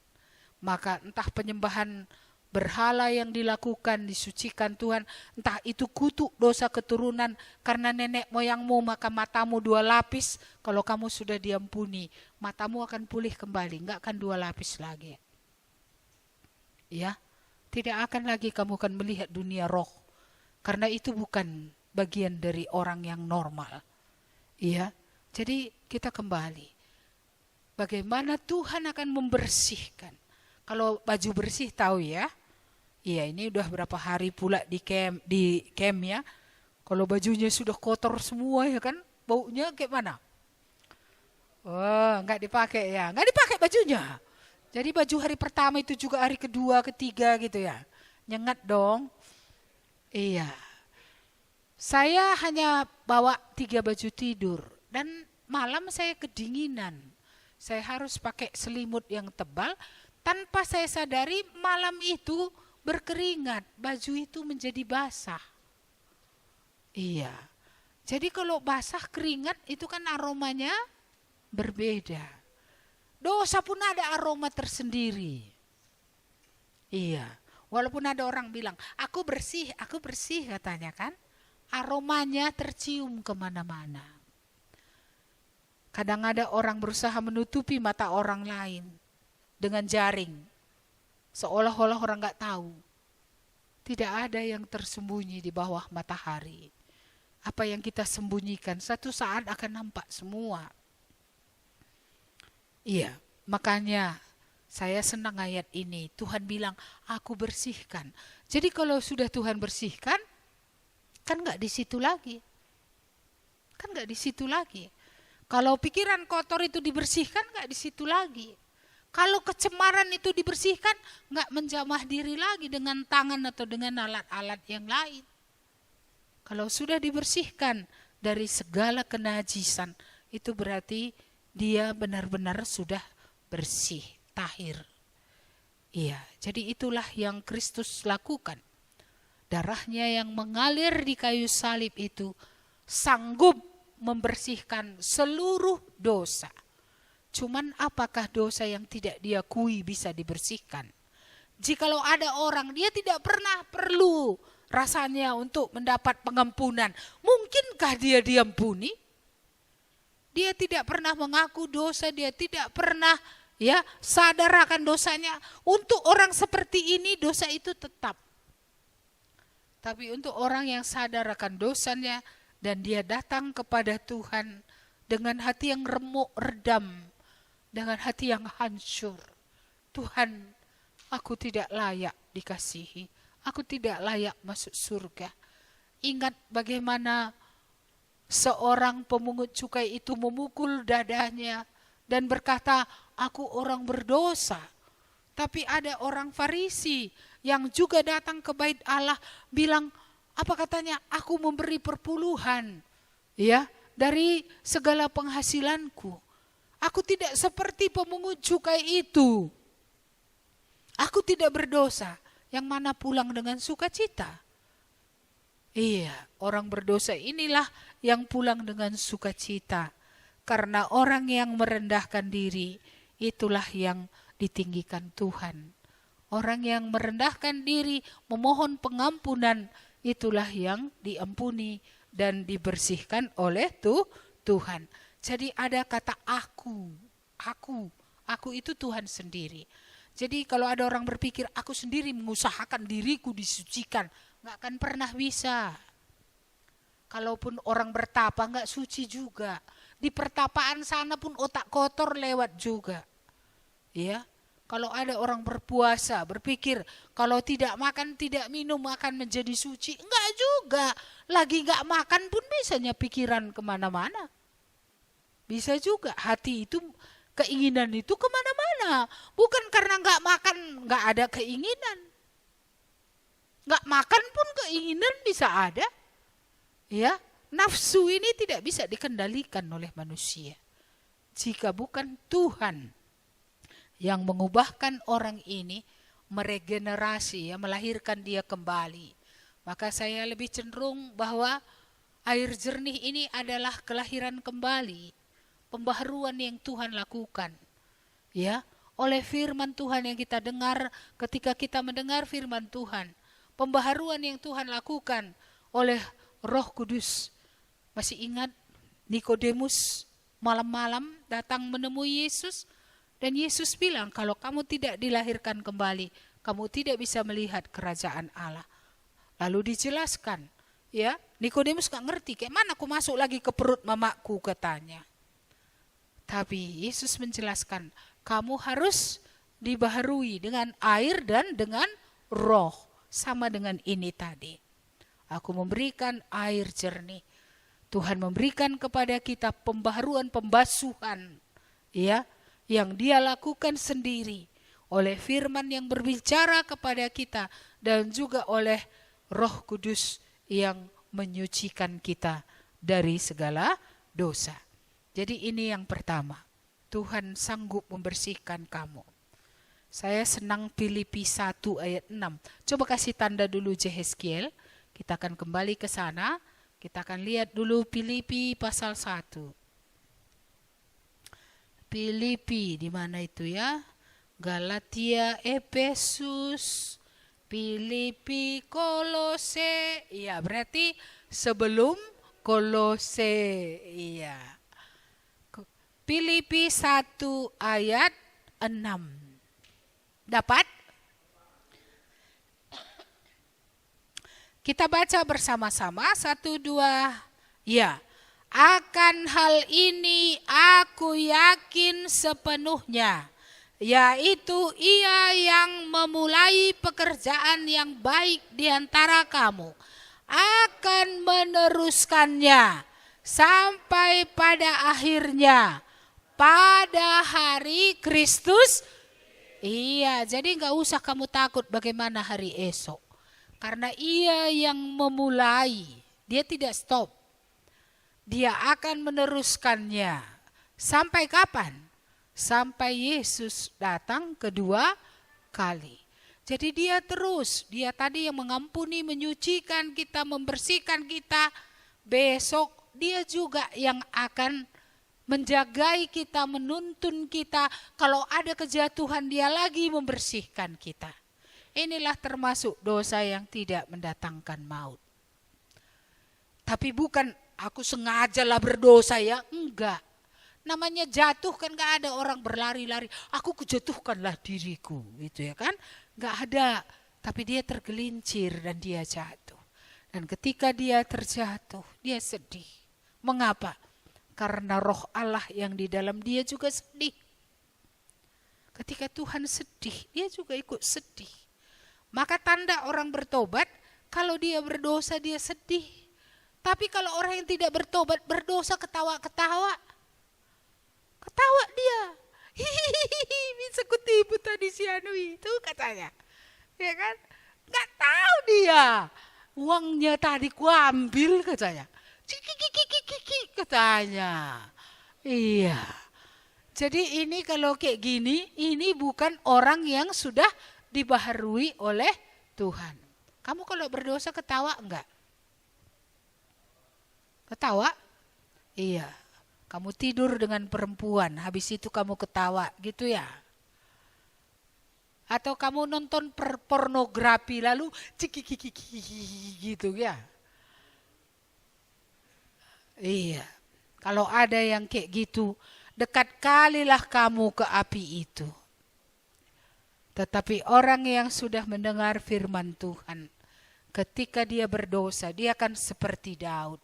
Maka entah penyembahan berhala yang dilakukan, disucikan Tuhan, entah itu kutuk dosa keturunan karena nenek moyangmu, maka matamu 2 lapis. Kalau kamu sudah diampuni, matamu akan pulih kembali, enggak akan 2 lapis lagi. Ya, tidak akan lagi kamu akan melihat dunia roh, karena itu bukan bagian dari orang yang normal. Iya, jadi kita kembali. Bagaimana Tuhan akan membersihkan. Kalau baju bersih tahu ya. Iya, ini udah berapa hari pula di camp ya. Kalau bajunya sudah kotor semua ya kan, baunya kayak mana? Oh, enggak dipakai ya. Enggak dipakai bajunya. Jadi baju hari pertama itu juga hari kedua, ketiga gitu ya. Nyengat dong. Iya. Saya hanya bawa 3 baju tidur dan malam saya kedinginan. Saya harus pakai selimut yang tebal. Tanpa saya sadari malam itu berkeringat, baju itu menjadi basah. Iya. Jadi kalau basah keringat itu kan aromanya berbeda. Dosa pun ada aroma tersendiri. Iya. Walaupun ada orang bilang, aku bersih katanya kan. Aromanya tercium kemana-mana. Kadang ada orang berusaha menutupi mata orang lain dengan jaring. Seolah-olah orang gak tahu. Tidak ada yang tersembunyi di bawah matahari. Apa yang kita sembunyikan satu saat akan nampak semua. Iya, makanya saya senang ayat ini. Tuhan bilang, aku bersihkan. Jadi kalau sudah Tuhan bersihkan, kan gak di situ lagi. Kalau pikiran kotor itu dibersihkan, gak di situ lagi. Kalau kecemaran itu dibersihkan, gak menjamah diri lagi dengan tangan atau dengan alat-alat yang lain. Kalau sudah dibersihkan dari segala kenajisan, itu berarti dia benar-benar sudah bersih, tahir. Iya, jadi itulah yang Kristus lakukan. Darahnya yang mengalir di kayu salib itu sanggup membersihkan seluruh dosa. Cuman apakah dosa yang tidak diakui bisa dibersihkan? Jikalau ada orang dia tidak pernah perlu rasanya untuk mendapat pengampunan, mungkinkah dia diampuni? Dia tidak pernah mengaku dosa, dia tidak pernah sadar akan dosanya. Untuk orang seperti ini dosa itu tetap. Tapi untuk orang yang sadar akan dosanya dan dia datang kepada Tuhan dengan hati yang remuk, redam, dengan hati yang hancur. Tuhan, aku tidak layak dikasihi. Aku tidak layak masuk surga. Ingat bagaimana seorang pemungut cukai itu memukul dadanya dan berkata, aku orang berdosa. Tapi ada orang Farisi yang juga datang ke bait Allah bilang, apa katanya, aku memberi perpuluhan dari segala penghasilanku. Aku tidak seperti pemungut cukai itu. Aku tidak berdosa. Yang mana pulang dengan sukacita. Iya, orang berdosa inilah yang pulang dengan sukacita. Karena orang yang merendahkan diri, itulah yang ditinggikan Tuhan. Orang yang merendahkan diri, memohon pengampunan, itulah yang diampuni dan dibersihkan oleh Tuhan. Jadi ada kata aku itu Tuhan sendiri. Jadi kalau ada orang berpikir aku sendiri mengusahakan diriku disucikan, gak akan pernah bisa. Kalaupun orang bertapa gak suci juga. Di pertapaan sana pun otak kotor lewat juga. Ya, kalau ada orang berpuasa berpikir kalau tidak makan tidak minum akan menjadi suci, enggak juga. Lagi enggak makan pun bisanya pikiran kemana-mana. Bisa juga hati itu, keinginan itu kemana-mana. Bukan karena enggak makan enggak ada keinginan. Enggak makan pun keinginan bisa ada. Ya, nafsu ini tidak bisa dikendalikan oleh manusia. Jika bukan Tuhan yang mengubahkan orang ini, meregenerasi, ya, melahirkan dia kembali. Maka saya lebih cenderung bahwa air jernih ini adalah kelahiran kembali, pembaharuan yang Tuhan lakukan. Ya, oleh firman Tuhan yang kita dengar ketika kita mendengar firman Tuhan, pembaharuan yang Tuhan lakukan oleh Roh Kudus. Masih ingat Nikodemus malam-malam datang menemui Yesus? Dan Yesus bilang, kalau kamu tidak dilahirkan kembali, kamu tidak bisa melihat kerajaan Allah. Lalu dijelaskan, ya, Nikodemus gak ngerti, kayak mana aku masuk lagi ke perut mamaku, katanya. Tapi Yesus menjelaskan, kamu harus dibaharui dengan air dan dengan roh. Sama dengan ini tadi. Aku memberikan air jernih. Tuhan memberikan kepada kita pembaharuan, pembasuhan, ya, yang dia lakukan sendiri oleh firman yang berbicara kepada kita dan juga oleh Roh Kudus yang menyucikan kita dari segala dosa. Jadi ini yang pertama, Tuhan sanggup membersihkan kamu. Saya senang Filipi 1 ayat 6. Coba kasih tanda dulu Yehezkiel. Kita akan kembali ke sana. Kita akan lihat dulu Filipi pasal 1. Filipi di mana itu ya? Galatia, Efesus, Filipi, Kolose. Iya, berarti sebelum Kolose. Iya. Filipi 1 ayat 6. Dapat? Kita baca bersama-sama. 1, 2. Ya. Akan hal ini aku yakin sepenuhnya, yaitu ia yang memulai pekerjaan yang baik di antara kamu akan meneruskannya sampai pada akhirnya pada hari Kristus. Iya, jadi gak usah kamu takut bagaimana hari esok. Karena ia yang memulai, dia tidak stop. Dia akan meneruskannya. Sampai kapan? Sampai Yesus datang kedua kali. Jadi dia terus, dia tadi yang mengampuni, menyucikan kita, membersihkan kita. Besok dia juga yang akan menjagai kita, menuntun kita. Kalau ada kejatuhan dia lagi membersihkan kita. Inilah termasuk dosa yang tidak mendatangkan maut. Tapi bukan aku sengajalah berdosa ya, enggak. Namanya jatuh kan gak ada orang berlari-lari. Aku kejatuhkanlah diriku gitu ya kan. Gak ada. Tapi dia tergelincir dan dia jatuh. Dan ketika dia terjatuh, dia sedih. Mengapa? Karena roh Allah yang di dalam dia juga sedih. Ketika Tuhan sedih, dia juga ikut sedih. Maka tanda orang bertobat, kalau dia berdosa dia sedih. Tapi kalau orang yang tidak bertobat berdosa ketawa-ketawa. Ketawa dia. Hihihi, bisa kutipu tadi si Anu itu katanya. Ya kan? Gak tahu dia. Uangnya tadi kuambil katanya. Kiki katanya. Iya. Jadi ini kalau kayak gini, ini bukan orang yang sudah dibaharui oleh Tuhan. Kamu kalau berdosa ketawa enggak? Ketawa? Iya. Kamu tidur dengan perempuan, habis itu kamu ketawa, gitu ya? Atau kamu nonton pornografi lalu cikikikiki gitu ya? Iya. Kalau ada yang kayak gitu, dekat kalilah kamu ke api itu. Tetapi orang yang sudah mendengar firman Tuhan, ketika dia berdosa, dia akan seperti Daud.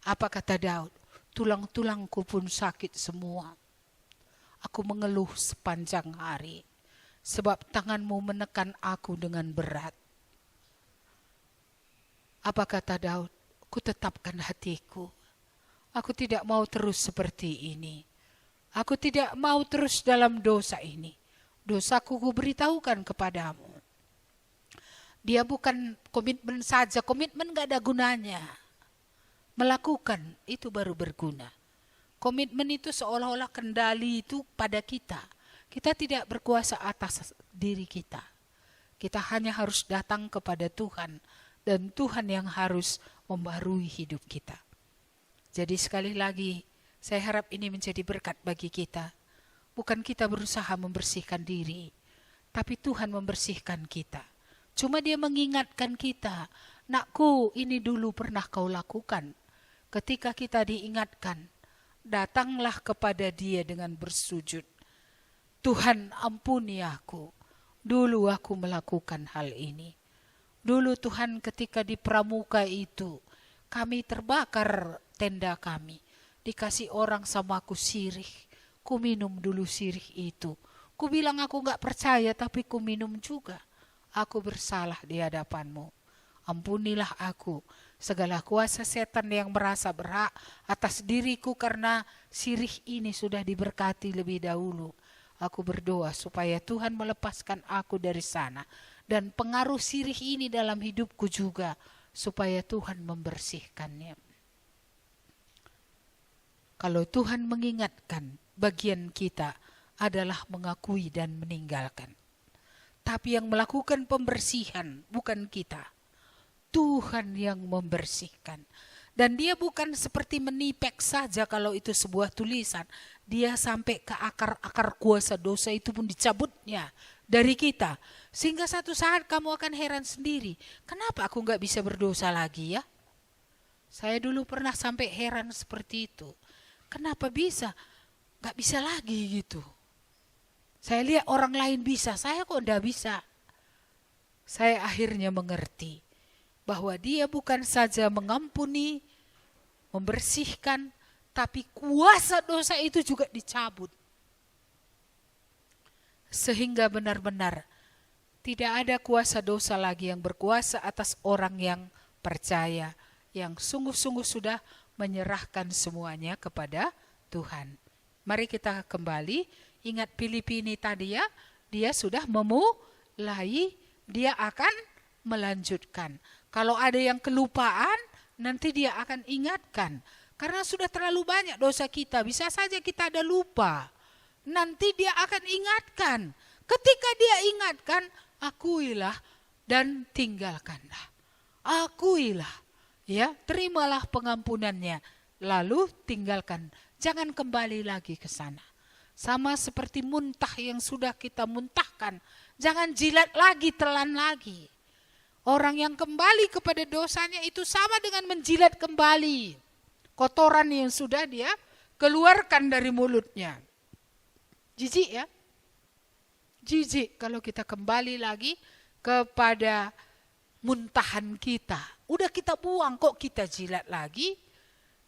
Apa kata Daud? Tulang-tulangku pun sakit semua. Aku mengeluh sepanjang hari, sebab tanganmu menekan aku dengan berat. Apa kata Daud? Kutetapkan hatiku. Aku tidak mau terus seperti ini. Aku tidak mau terus dalam dosa ini. Dosaku kuberitahukan kepadamu. Dia bukan komitmen saja. Komitmen gak ada gunanya. Melakukan itu baru berguna. Komitmen itu seolah-olah kendali itu pada kita. Kita tidak berkuasa atas diri kita. Kita hanya harus datang kepada Tuhan. Dan Tuhan yang harus membarui hidup kita. Jadi sekali lagi, saya harap ini menjadi berkat bagi kita. Bukan kita berusaha membersihkan diri, tapi Tuhan membersihkan kita. Cuma Dia mengingatkan kita, nakku ini dulu pernah kau lakukan. Ketika kita diingatkan, datanglah kepada Dia dengan bersujud. Tuhan ampuni aku, dulu aku melakukan hal ini. Dulu Tuhan ketika di pramuka itu, kami terbakar tenda kami. Dikasih orang sama aku sirih. Ku minum dulu sirih itu. Ku bilang aku gak percaya tapi ku minum juga. Aku bersalah di hadapanmu. Ampunilah aku. Segala kuasa setan yang merasa berhak atas diriku karena sirih ini sudah diberkati lebih dahulu. Aku berdoa supaya Tuhan melepaskan aku dari sana. Dan pengaruh sirih ini dalam hidupku juga. Supaya Tuhan membersihkannya. Kalau Tuhan mengingatkan, bagian kita adalah mengakui dan meninggalkan. Tapi yang melakukan pembersihan bukan kita. Tuhan yang membersihkan. Dan Dia bukan seperti menipek saja kalau itu sebuah tulisan. Dia sampai ke akar-akar kuasa dosa itu pun dicabutnya dari kita. Sehingga satu saat kamu akan heran sendiri. Kenapa aku gak bisa berdosa lagi ya? Saya dulu pernah sampai heran seperti itu. Kenapa bisa? Gak bisa lagi gitu. Saya lihat orang lain bisa, saya kok gak bisa. Saya akhirnya mengerti bahwa Dia bukan saja mengampuni, membersihkan, tapi kuasa dosa itu juga dicabut. Sehingga benar-benar tidak ada kuasa dosa lagi yang berkuasa atas orang yang percaya, yang sungguh-sungguh sudah menyerahkan semuanya kepada Tuhan. Mari kita kembali, ingat Filipi ini tadi ya, dia sudah memulai, dia akan melanjutkan. Kalau ada yang kelupaan, nanti dia akan ingatkan. Karena sudah terlalu banyak dosa kita, bisa saja kita ada lupa. Nanti dia akan ingatkan. Ketika dia ingatkan, akuilah dan tinggalkanlah. Akuilah. Ya, terimalah pengampunannya, lalu tinggalkan. Jangan kembali lagi ke sana. Sama seperti muntah yang sudah kita muntahkan. Jangan jilat lagi, telan lagi. Orang yang kembali kepada dosanya itu sama dengan menjilat kembali kotoran yang sudah dia keluarkan dari mulutnya. Jijik ya? Jijik kalau kita kembali lagi kepada muntahan kita. Udah kita buang, kok kita jilat lagi?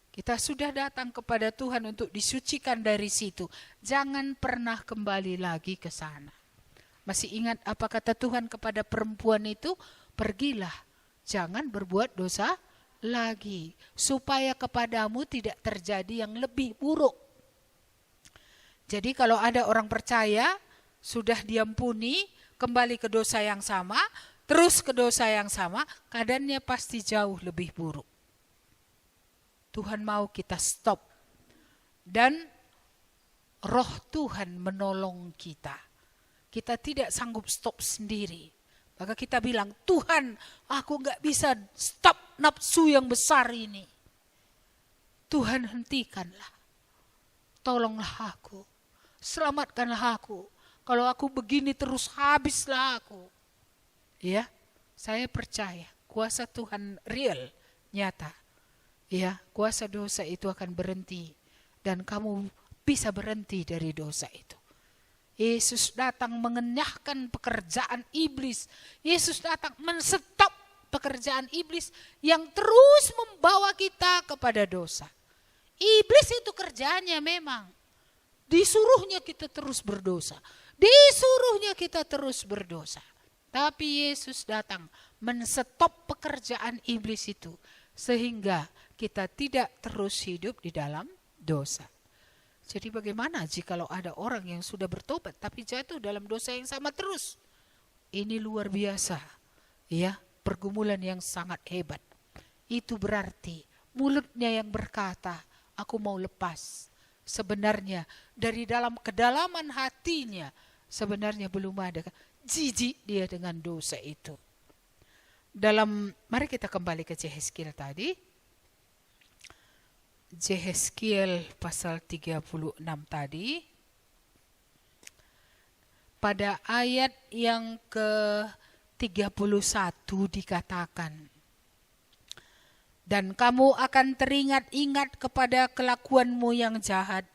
Kita sudah datang kepada Tuhan untuk disucikan dari situ. Jangan pernah kembali lagi ke sana. Masih ingat apa kata Tuhan kepada perempuan itu? Pergilah, jangan berbuat dosa lagi. Supaya kepadamu tidak terjadi yang lebih buruk. Jadi kalau ada orang percaya, sudah diampuni, kembali ke dosa yang sama, terus ke dosa yang sama, keadaannya pasti jauh lebih buruk. Tuhan mau kita stop. Dan Roh Tuhan menolong kita. Kita tidak sanggup stop sendiri. Maka kita bilang, Tuhan, aku gak bisa stop nafsu yang besar ini. Tuhan, hentikanlah. Tolonglah aku. Selamatkanlah aku. Kalau aku begini terus, habislah aku. Ya, saya percaya kuasa Tuhan real, nyata. Ya, kuasa dosa itu akan berhenti. Dan kamu bisa berhenti dari dosa itu. Yesus datang mengenyahkan pekerjaan iblis. Yesus datang menstop pekerjaan iblis yang terus membawa kita kepada dosa. Iblis itu kerjanya memang disuruhnya kita terus berdosa. Disuruhnya kita terus berdosa. Tapi Yesus datang menstop pekerjaan iblis itu. Sehingga kita tidak terus hidup di dalam dosa. Jadi bagaimana jikalau ada orang yang sudah bertobat tapi jatuh dalam dosa yang sama terus? Ini luar biasa. Ya, pergumulan yang sangat hebat. Itu berarti mulutnya yang berkata, aku mau lepas. Sebenarnya dari dalam kedalaman hatinya, sebenarnya belum ada. Jijik dia dengan dosa itu. Mari kita kembali ke Yehezkiel tadi. Yehezkiel pasal 36 tadi. Pada ayat yang ke-31 dikatakan, dan kamu akan teringat-ingat kepada kelakuanmu yang jahat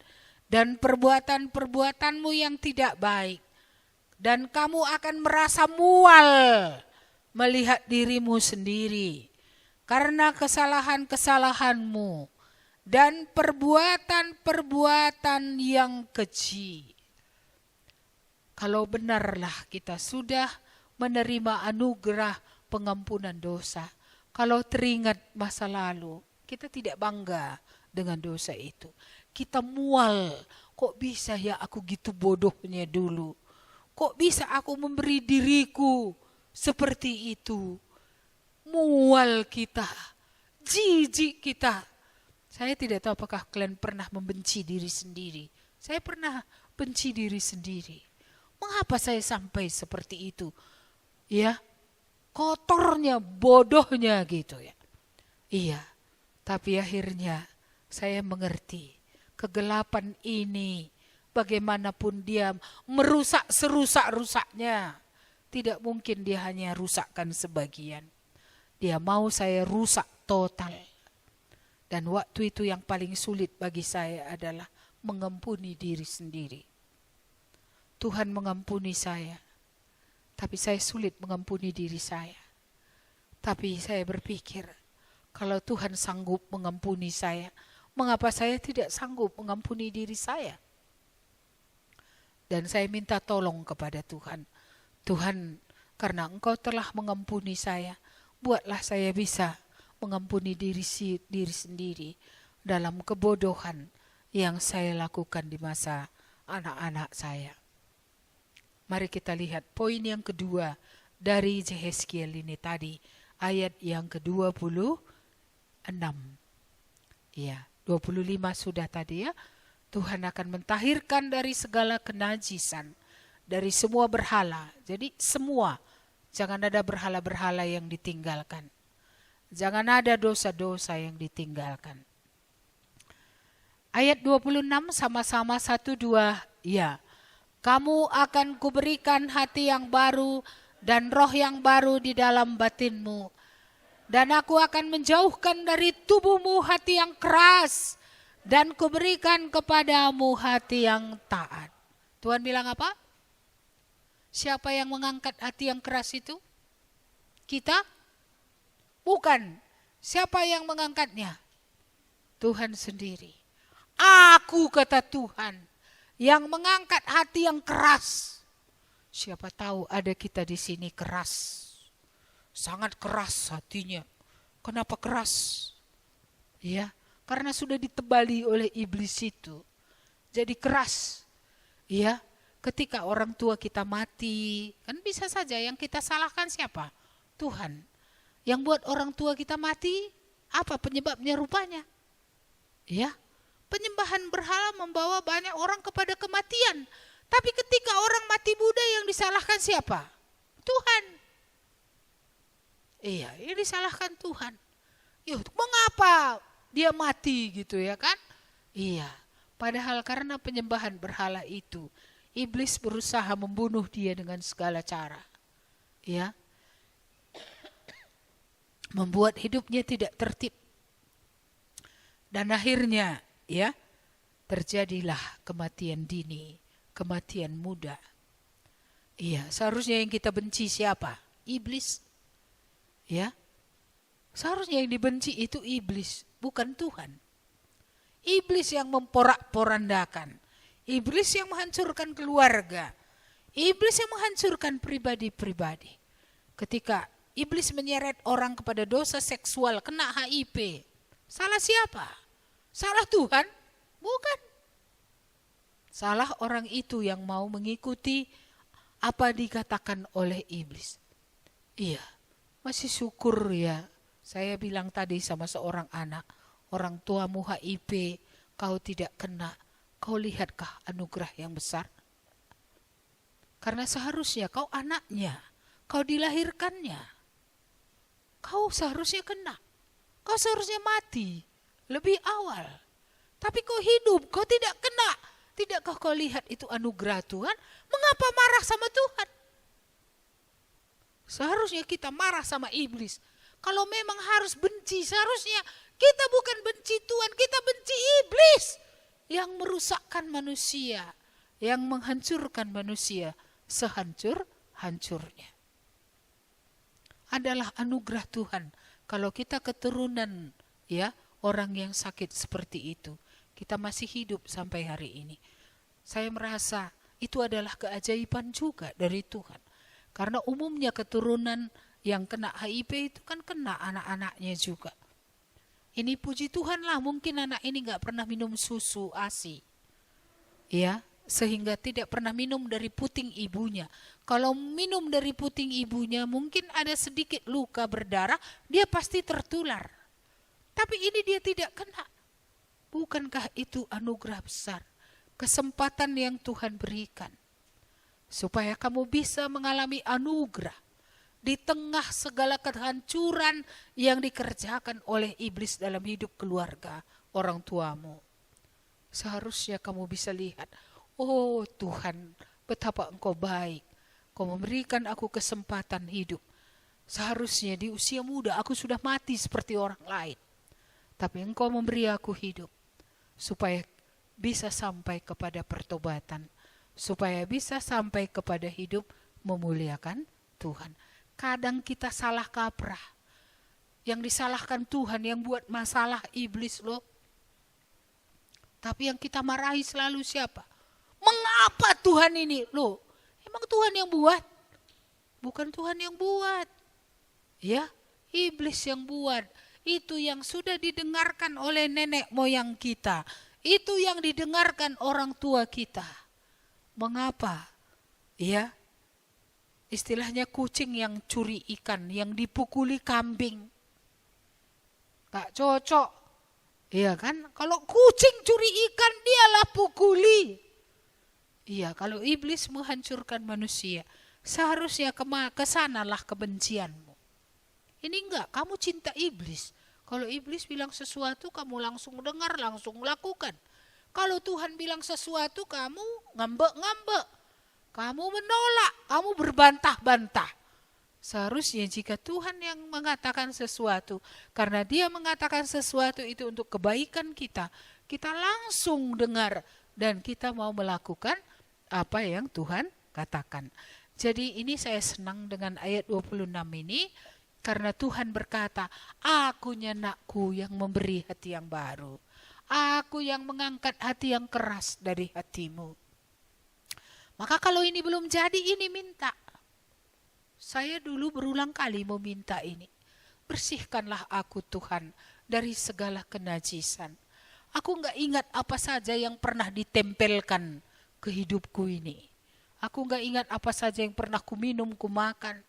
dan perbuatan-perbuatanmu yang tidak baik. Dan kamu akan merasa mual melihat dirimu sendiri karena kesalahan-kesalahanmu dan perbuatan-perbuatan yang keji. Kalau benarlah kita sudah menerima anugerah pengampunan dosa, kalau teringat masa lalu, kita tidak bangga dengan dosa itu. Kita mual, kok bisa ya aku gitu bodohnya dulu? Kok bisa aku memberi diriku seperti itu? Mual kita, jijik kita. Saya tidak tahu apakah kalian pernah membenci diri sendiri. Saya pernah benci diri sendiri. Mengapa saya sampai seperti itu? Ya, kotornya, bodohnya gitu ya. Iya, tapi akhirnya saya mengerti kegelapan ini, bagaimanapun dia merusak serusak-rusaknya, tidak mungkin dia hanya rusakkan sebagian. Dia mau saya rusak total. Dan waktu itu yang paling sulit bagi saya adalah mengampuni diri sendiri. Tuhan mengampuni saya, tapi saya sulit mengampuni diri saya. Tapi saya berpikir, kalau Tuhan sanggup mengampuni saya, mengapa saya tidak sanggup mengampuni diri saya? Dan saya minta tolong kepada Tuhan. Tuhan, karena Engkau telah mengampuni saya, buatlah saya bisa mengampuni diri sendiri dalam kebodohan yang saya lakukan di masa anak-anak saya. Mari kita lihat poin yang kedua dari Yehezkiel ini tadi, ayat yang ke-26. Ya, 25 sudah tadi ya. Tuhan akan mentahirkan dari segala kenajisan, dari semua berhala. Jadi semua, jangan ada berhala-berhala yang ditinggalkan. Jangan ada dosa-dosa yang ditinggalkan. Ayat 26 sama-sama 1, 2. Ya, kamu akan kuberikan hati yang baru dan roh yang baru di dalam batinmu. Dan aku akan menjauhkan dari tubuhmu hati yang keras dan kuberikan kepadamu hati yang taat. Tuhan bilang apa? Siapa yang mengangkat hati yang keras itu? Kita? Bukan. Siapa yang mengangkatnya? Tuhan sendiri. Aku, kata Tuhan, yang mengangkat hati yang keras. Siapa tahu ada kita di sini keras. Sangat keras hatinya. Kenapa keras? Ya, karena sudah ditebali oleh iblis itu. Jadi keras. Ya, ketika orang tua kita mati, kan bisa saja yang kita salahkan siapa? Tuhan. Yang buat orang tua kita mati, apa penyebabnya rupanya? Ya, Penyembahan berhala membawa banyak orang kepada kematian. Tapi ketika orang mati Buddha, yang disalahkan siapa? Tuhan. Iya, yang disalahkan Tuhan. Yuh, mengapa dia mati gitu ya kan? Iya, padahal karena penyembahan berhala itu, iblis berusaha membunuh dia dengan segala cara. Ya, membuat hidupnya tidak tertib. Dan akhirnya ya, terjadilah kematian dini, kematian muda. Iya, seharusnya yang kita benci siapa? Iblis. Ya. Seharusnya yang dibenci itu iblis, bukan Tuhan. Iblis yang memporak-porandakan. Iblis yang menghancurkan keluarga. Iblis yang menghancurkan pribadi-pribadi. Ketika iblis menyeret orang kepada dosa seksual, kena HIV. Salah siapa? Salah Tuhan? Bukan. Salah orang itu yang mau mengikuti apa dikatakan oleh iblis. Iya, masih syukur ya. Saya bilang tadi sama seorang anak, orang tuamu HIV, kau tidak kena. Kau lihatkah anugerah yang besar? Karena seharusnya kau anaknya, kau dilahirkannya. Kau seharusnya kena. Kau seharusnya mati lebih awal. Tapi kau hidup, kau tidak kena. Tidakkah kau lihat itu anugerah Tuhan? Mengapa marah sama Tuhan? Seharusnya kita marah sama iblis. Kalau memang harus benci, seharusnya kita bukan benci Tuhan, kita benci iblis yang merusakkan manusia, yang menghancurkan manusia sehancur-hancurnya. Adalah anugerah Tuhan kalau kita keturunan ya orang yang sakit seperti itu, kita masih hidup sampai hari ini. Saya merasa itu adalah keajaiban juga dari Tuhan. Karena umumnya keturunan yang kena HIV itu kan kena anak-anaknya juga. Ini puji Tuhan lah, mungkin anak ini gak pernah minum susu ASI. Ya, sehingga tidak pernah minum dari puting ibunya. Kalau minum dari puting ibunya mungkin ada sedikit luka berdarah, dia pasti tertular. Tapi ini dia tidak kena. Bukankah itu anugerah besar? Kesempatan yang Tuhan berikan. Supaya kamu bisa mengalami anugerah. Di tengah segala kehancuran yang dikerjakan oleh iblis dalam hidup keluarga orang tuamu. Seharusnya kamu bisa lihat, oh Tuhan, betapa Engkau baik. Kau memberikan aku kesempatan hidup. Seharusnya di usia muda aku sudah mati seperti orang lain. Tapi Engkau memberi aku hidup. Supaya bisa sampai kepada pertobatan. Supaya bisa sampai kepada hidup memuliakan Tuhan. Kadang kita salah kaprah. Yang disalahkan Tuhan, yang buat masalah iblis loh. Tapi yang kita marahi selalu siapa? Mengapa Tuhan ini? Loh, emang Tuhan yang buat? Bukan Tuhan yang buat. Ya, iblis yang buat. Itu yang sudah didengarkan oleh nenek moyang kita. Itu yang didengarkan orang tua kita. Mengapa? Ya, istilahnya kucing yang curi ikan, yang dipukuli kambing. Gak cocok. Iya kan? Kalau kucing curi ikan, dialah pukuli. Iya, kalau iblis menghancurkan manusia, seharusnya kesanalah kebencianmu. Ini enggak, kamu cinta iblis. Kalau iblis bilang sesuatu, kamu langsung dengar, langsung lakukan. Kalau Tuhan bilang sesuatu, kamu ngambek-ngambek. Kamu menolak, kamu berbantah-bantah. Seharusnya jika Tuhan yang mengatakan sesuatu, karena Dia mengatakan sesuatu itu untuk kebaikan kita, kita langsung dengar dan kita mau melakukan apa yang Tuhan katakan. Jadi ini saya senang dengan ayat 26 ini, karena Tuhan berkata, aku nyenakku yang memberi hati yang baru. Aku yang mengangkat hati yang keras dari hatimu. Maka kalau ini belum jadi, ini minta. Saya dulu berulang kali mau minta ini. Bersihkanlah aku Tuhan dari segala kenajisan. Aku gak ingat apa saja yang pernah ditempelkan ke hidupku ini. Aku gak ingat apa saja yang pernah ku minum, ku makan.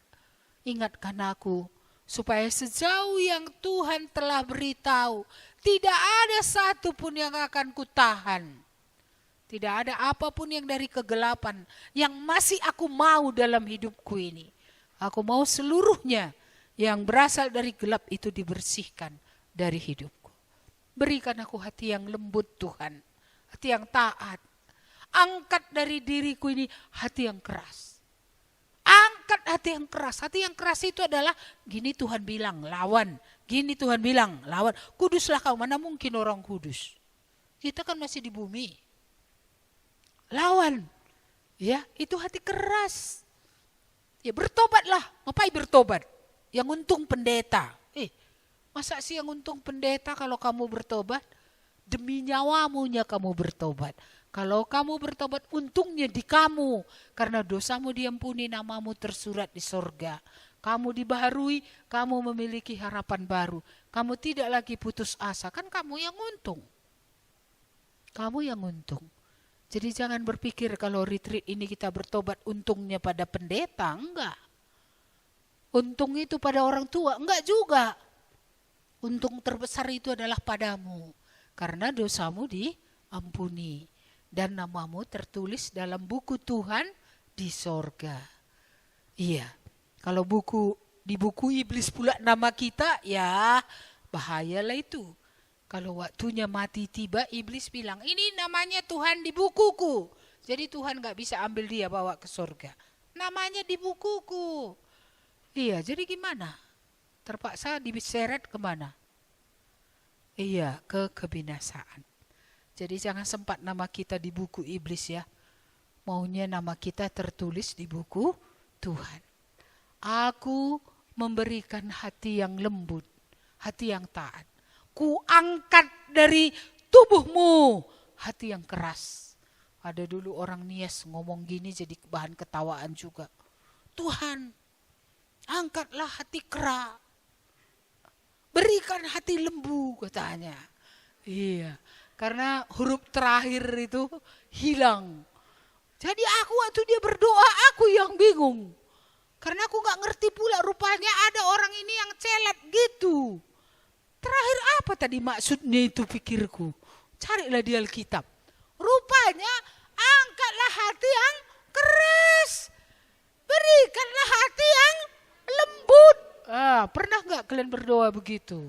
Ingatkan aku Supaya sejauh yang Tuhan telah beritahu, tidak ada satu pun yang akan kutahan. Tidak ada apapun yang dari kegelapan yang masih aku mau dalam hidupku ini. Aku mau seluruhnya yang berasal dari gelap itu dibersihkan dari hidupku. Berikan aku hati yang lembut Tuhan, hati yang taat. Angkat dari diriku ini hati yang keras. Angkat hati yang keras. Hati yang keras itu adalah gini Tuhan bilang, lawan. Gini Tuhan bilang, lawan. Kuduslah kau, mana mungkin orang kudus. Kita kan masih di bumi. Lawan. Ya, itu hati keras. Ya bertobatlah. Ngapain bertobat? Yang untung pendeta. Masa sih yang untung pendeta kalau kamu bertobat? Demi nyawamunya kamu bertobat. Kalau kamu bertobat, untungnya di kamu. Karena dosamu diampuni, namamu tersurat di sorga. Kamu dibaharui, kamu memiliki harapan baru. Kamu tidak lagi putus asa. Kan kamu yang untung. Kamu yang untung. Jadi jangan berpikir kalau retreat ini kita bertobat untungnya pada pendeta. Enggak. Untung itu pada orang tua. Enggak juga. Untung terbesar itu adalah padamu. Karena dosamu diampuni. Dan namamu tertulis dalam buku Tuhan di sorga. Iya. Kalau di buku iblis pula nama kita, ya bahayalah itu. Kalau waktunya mati tiba, iblis bilang, ini namanya Tuhan di bukuku. Jadi Tuhan gak bisa ambil dia bawa ke sorga. Namanya di bukuku. Iya, jadi gimana? Terpaksa diseret kemana? Iya, ke kebinasaan. Jadi jangan sempat nama kita di buku iblis ya. Maunya nama kita tertulis di buku Tuhan. Aku memberikan hati yang lembut, hati yang taat. Ku angkat dari tubuhmu hati yang keras. Ada dulu orang Nias ngomong gini jadi bahan ketawaan juga. Tuhan, angkatlah hati kera. Berikan hati lembu katanya. Iya, karena huruf terakhir itu hilang. Jadi aku waktu dia berdoa aku yang bingung. Karena aku gak ngerti pula rupanya ada orang ini yang celat gitu. Terakhir apa tadi maksudnya itu pikirku. Carilah di Alkitab. Rupanya angkatlah hati yang keras. Berikanlah hati yang lembut. Pernah gak kalian berdoa begitu?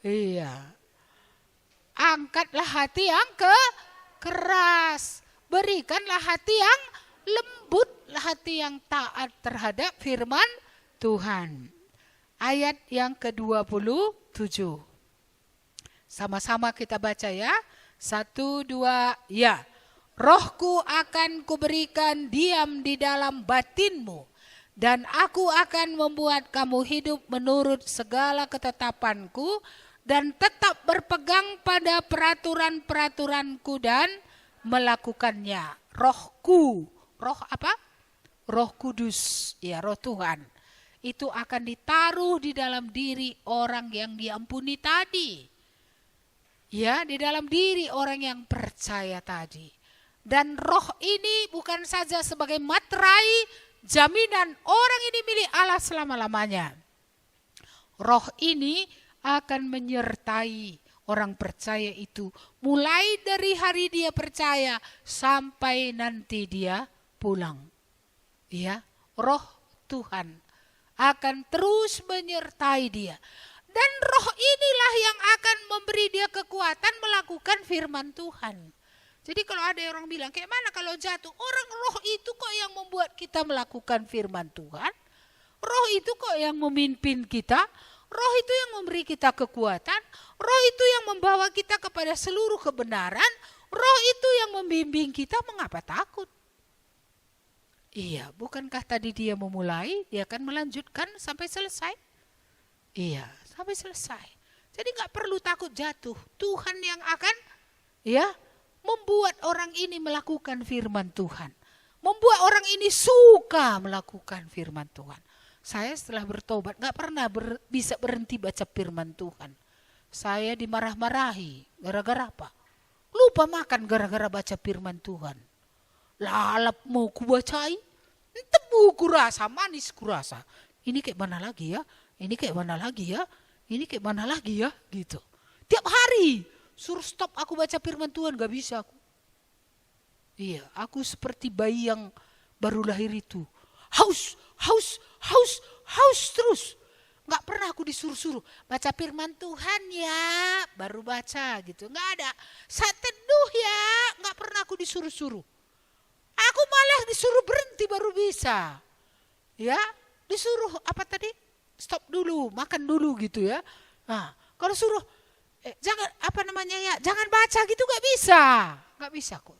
Iya. Angkatlah hati yang keras. Berikanlah hati yang lembut. Hati yang taat terhadap firman Tuhan. Ayat yang ke-27. Sama-sama kita baca ya. 1, 2, ya. Rohku akan kuberikan diam di dalam batinmu. Dan aku akan membuat kamu hidup menurut segala ketetapanku. Dan tetap berpegang pada peraturan-peraturanku dan melakukannya. Rohku. Roh apa? Roh Kudus. Ya, roh Tuhan. Itu akan ditaruh di dalam diri orang yang diampuni tadi. Ya, di dalam diri orang yang percaya tadi. Dan roh ini bukan saja sebagai materai jaminan orang ini milik Allah selama-lamanya. Roh ini akan menyertai orang percaya itu mulai dari hari dia percaya sampai nanti dia pulang. Ya, roh Tuhan akan terus menyertai dia. Dan roh inilah yang akan memberi dia kekuatan melakukan firman Tuhan. Jadi kalau ada orang bilang, kayak mana kalau jatuh? Orang roh itu kok yang membuat kita melakukan firman Tuhan. Roh itu kok yang memimpin kita. Roh itu yang memberi kita kekuatan. Roh itu yang membawa kita kepada seluruh kebenaran. Roh itu yang membimbing kita, mengapa takut? Iya, bukankah tadi dia memulai, dia akan melanjutkan sampai selesai? Iya, sampai selesai. Jadi gak perlu takut jatuh. Tuhan yang akan membuat orang ini melakukan firman Tuhan. Membuat orang ini suka melakukan firman Tuhan. Saya setelah bertobat gak pernah bisa berhenti baca firman Tuhan. Saya dimarah-marahi. Gara-gara apa? Lupa makan gara-gara baca firman Tuhan. Lalap mau kubacain. Tebu kurasa, manis kurasa. Ini kayak mana lagi ya? Ini kayak mana lagi ya? Ini kayak mana lagi ya? Gitu. Tiap hari suruh stop aku baca firman Tuhan, gak bisa aku. Iya, aku seperti bayi yang baru lahir itu. Haus terus. Gak pernah aku disuruh-suruh. Baca firman Tuhan ya, baru baca gitu. Gak ada. Saat teduh ya, gak pernah aku disuruh-suruh. Aku malah disuruh berhenti baru bisa. Ya, disuruh apa tadi? Stop dulu, makan dulu gitu ya. Nah, kalau suruh jangan jangan baca gitu gak bisa kok.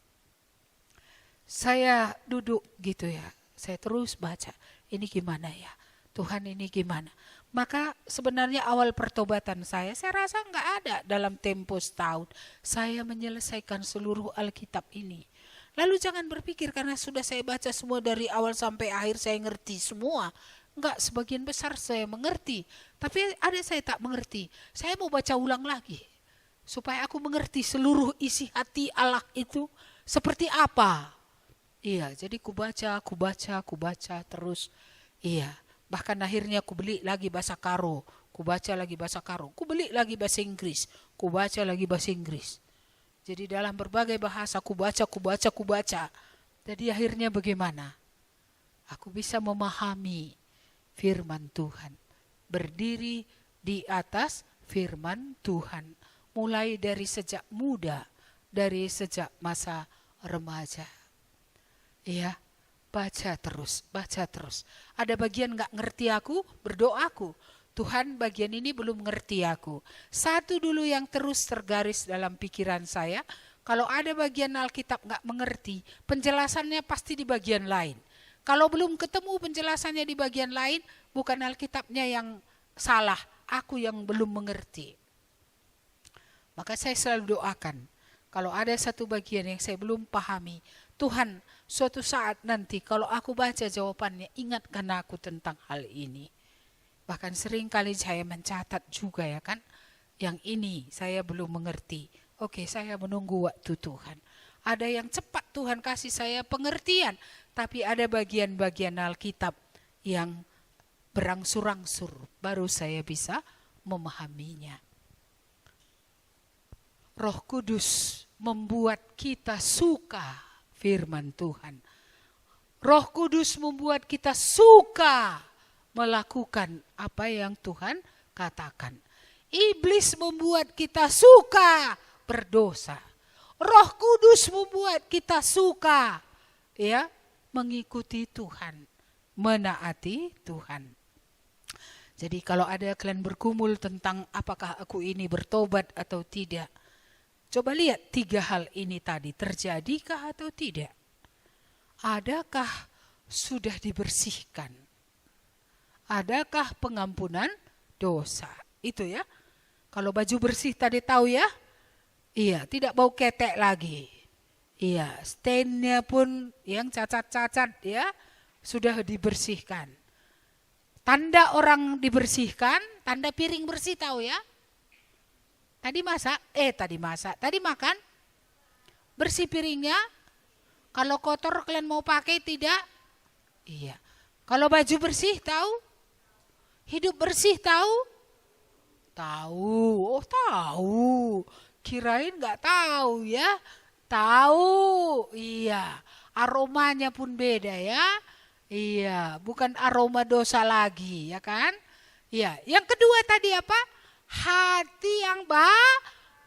Saya duduk gitu ya, saya terus baca. Ini gimana ya, Tuhan ini gimana? Maka sebenarnya awal pertobatan saya rasa gak ada dalam tempo setahun. Saya menyelesaikan seluruh Alkitab ini. Lalu jangan berpikir karena sudah saya baca semua dari awal sampai akhir saya ngerti semua. Enggak, sebagian besar saya mengerti. Tapi ada saya tak mengerti. Saya mau baca ulang lagi. Supaya aku mengerti seluruh isi hati Allah itu seperti apa. Iya, jadi ku baca terus. Iya, bahkan akhirnya ku beli lagi bahasa Karo. Ku baca lagi bahasa Karo. Ku beli lagi bahasa Inggris. Ku baca lagi bahasa Inggris. Jadi dalam berbagai bahasa ku baca. Jadi akhirnya bagaimana? Aku bisa memahami firman Tuhan. Berdiri di atas firman Tuhan. Mulai dari sejak muda. Dari sejak masa remaja. Ya, baca terus. Ada bagian gak ngerti aku, berdoaku. Tuhan bagian ini belum ngerti aku. Satu dulu yang terus tergaris dalam pikiran saya. Kalau ada bagian Alkitab gak mengerti, penjelasannya pasti di bagian lain. Kalau belum ketemu penjelasannya di bagian lain, bukan Alkitabnya yang salah, aku yang belum mengerti. Maka saya selalu doakan, kalau ada satu bagian yang saya belum pahami, Tuhan suatu saat nanti kalau aku baca jawabannya, ingatkan aku tentang hal ini. Bahkan sering kali saya mencatat juga ya kan, yang ini saya belum mengerti. Oke, saya menunggu waktu Tuhan. Ada yang cepat Tuhan kasih saya pengertian, tapi ada bagian-bagian Alkitab yang berangsur-angsur baru saya bisa memahaminya. Roh Kudus membuat kita suka firman Tuhan. Roh Kudus membuat kita suka melakukan apa yang Tuhan katakan. Iblis membuat kita suka berdosa. Roh Kudus membuat kita suka ya mengikuti Tuhan, menaati Tuhan. Jadi kalau ada kalian bergumul tentang apakah aku ini bertobat atau tidak, coba lihat 3 hal ini tadi, terjadikah atau tidak? Adakah sudah dibersihkan? Adakah pengampunan dosa? Itu ya. Kalau baju bersih tadi tahu ya? Iya, tidak bau ketek lagi. Iya, stainnya pun yang cacat-cacat ya sudah dibersihkan. Tanda orang dibersihkan, tanda piring bersih tahu ya? Tadi makan, bersih piringnya. Kalau kotor kalian mau pakai tidak? Iya. Kalau baju bersih tahu? Hidup bersih tahu? Tahu, oh tahu. Kirain gak tahu ya. Tahu, iya. Aromanya pun beda ya. Iya, bukan aroma dosa lagi ya kan? Iya, yang kedua tadi apa? Hati yang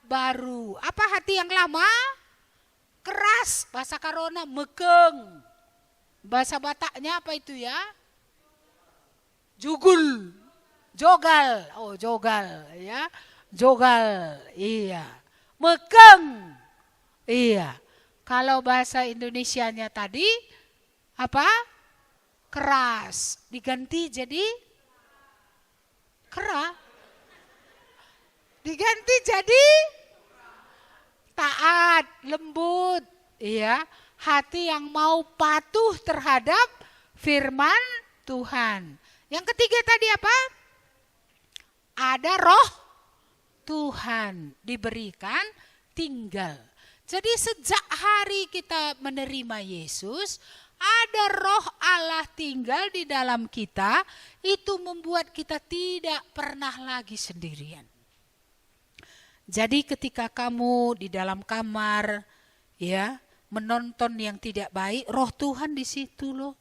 baru. Apa hati yang lama? Keras, bahasa Karona mekeng. Bahasa Bataknya apa itu ya? Jugul. Jogal. Oh, jogal ya. Jogal. Iya. Mekeng. Iya. Kalau bahasa Indonesianya tadi apa? Keras. Diganti jadi kera. Diganti jadi taat, lembut. Iya. Hati yang mau patuh terhadap firman Tuhan. Yang ketiga tadi apa? Ada roh Tuhan diberikan tinggal. Jadi sejak hari kita menerima Yesus, ada roh Allah tinggal di dalam kita, itu membuat kita tidak pernah lagi sendirian. Jadi ketika kamu di dalam kamar, ya, menonton yang tidak baik, roh Tuhan di situ loh.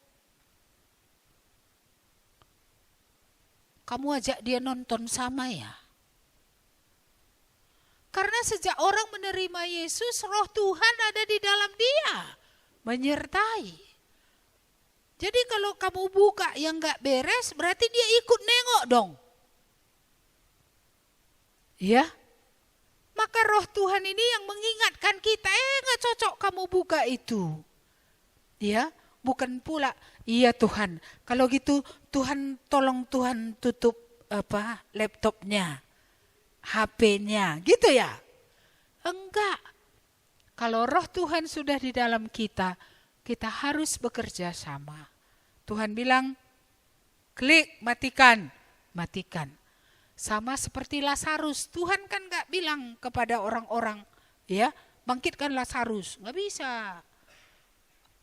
Kamu ajak dia nonton sama ya. Karena sejak orang menerima Yesus, roh Tuhan ada di dalam dia, menyertai. Jadi kalau kamu buka yang gak beres, berarti dia ikut nengok dong. Ya, maka roh Tuhan ini yang mengingatkan kita, gak cocok kamu buka itu. Ya, bukan pula, iya Tuhan, kalau gitu Tuhan tolong Tuhan tutup laptopnya. HP-nya, gitu ya? Enggak. Kalau roh Tuhan sudah di dalam kita, kita harus bekerja sama. Tuhan bilang, klik, matikan. Matikan. Sama seperti Lazarus. Tuhan kan enggak bilang kepada orang-orang, ya, bangkitkan Lazarus. Enggak bisa.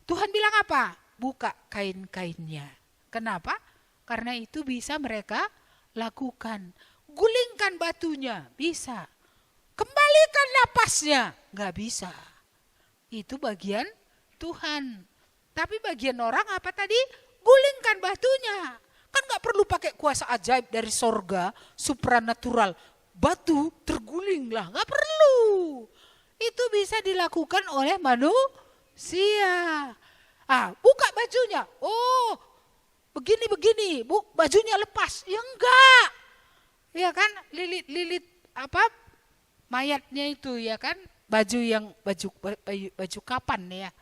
Tuhan bilang apa? Buka kain-kainnya. Kenapa? Karena itu bisa mereka lakukan. Gulingkan batunya, bisa. Kembalikan napasnya, nggak bisa. Itu bagian Tuhan. Tapi bagian orang apa tadi? Gulingkan batunya. Kan nggak perlu pakai kuasa ajaib dari sorga, supranatural. Batu terguling lah, nggak perlu. Itu bisa dilakukan oleh manusia. Buka bajunya. Oh, begini, bajunya lepas. Ya enggak. Ya kan, lilit mayatnya itu ya kan, baju kapan ya,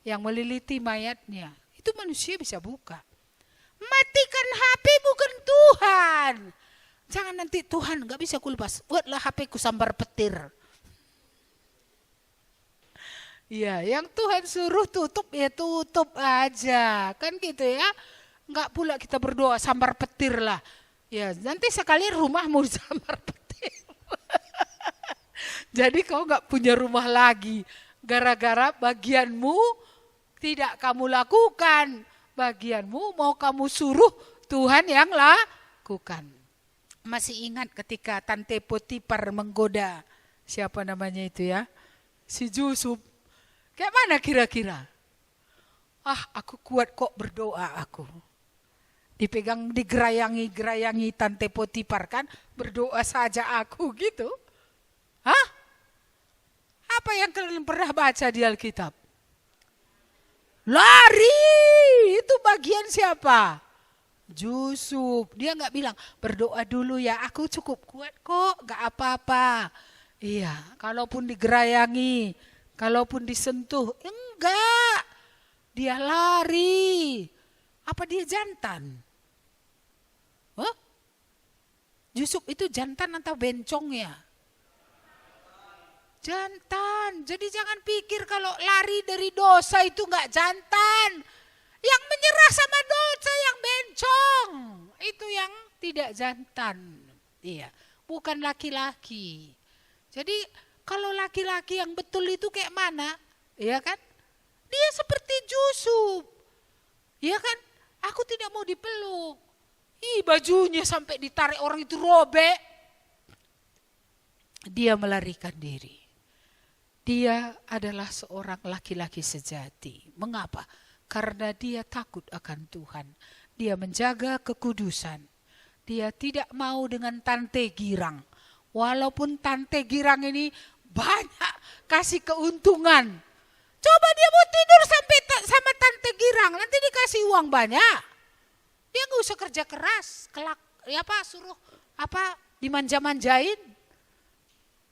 yang meliliti mayatnya. Itu manusia bisa buka. Matikan HP bukan Tuhan. Jangan nanti Tuhan nggak bisa kulepas. Buatlah HP ku sambar petir. Ya, yang Tuhan suruh tutup ya tutup aja, kan gitu ya. Nggak pula kita berdoa sambar petir lah. Ya, nanti sekali rumahmu disambar petir. Jadi kau gak punya rumah lagi. Gara-gara bagianmu tidak kamu lakukan. Bagianmu mau kamu suruh Tuhan yang lakukan. Masih ingat ketika Tante Potifar menggoda. Siapa namanya itu ya? Si Yusuf. Kayak mana kira-kira? Aku kuat kok berdoa aku. Dipegang, digerayangi Tante Potifar kan, berdoa saja aku gitu. Apa yang kalian pernah baca di Alkitab? Lari, itu bagian siapa? Yusuf. Dia nggak bilang, berdoa dulu ya, aku cukup kuat kok, nggak apa-apa. Iya, kalaupun digerayangi, kalaupun disentuh, enggak. Dia lari. Apa dia jantan? Yusuf itu jantan atau bencong ya? Jantan. Jadi jangan pikir kalau lari dari dosa itu enggak jantan. Yang menyerah sama dosa yang bencong. Itu yang tidak jantan. Iya, bukan laki-laki. Jadi kalau laki-laki yang betul itu kayak mana? Iya kan? Dia seperti Yusuf. Iya kan? Aku tidak mau dipeluk. Bajunya sampai ditarik orang itu robek. Dia melarikan diri. Dia adalah seorang laki-laki sejati. Mengapa? Karena dia takut akan Tuhan. Dia menjaga kekudusan. Dia tidak mau dengan tante girang. Walaupun tante girang ini banyak kasih keuntungan. Coba dia mau tidur sampai sama tante girang, nanti dikasih uang banyak. Dia nggak usah kerja keras, suruh dimanja-manjain.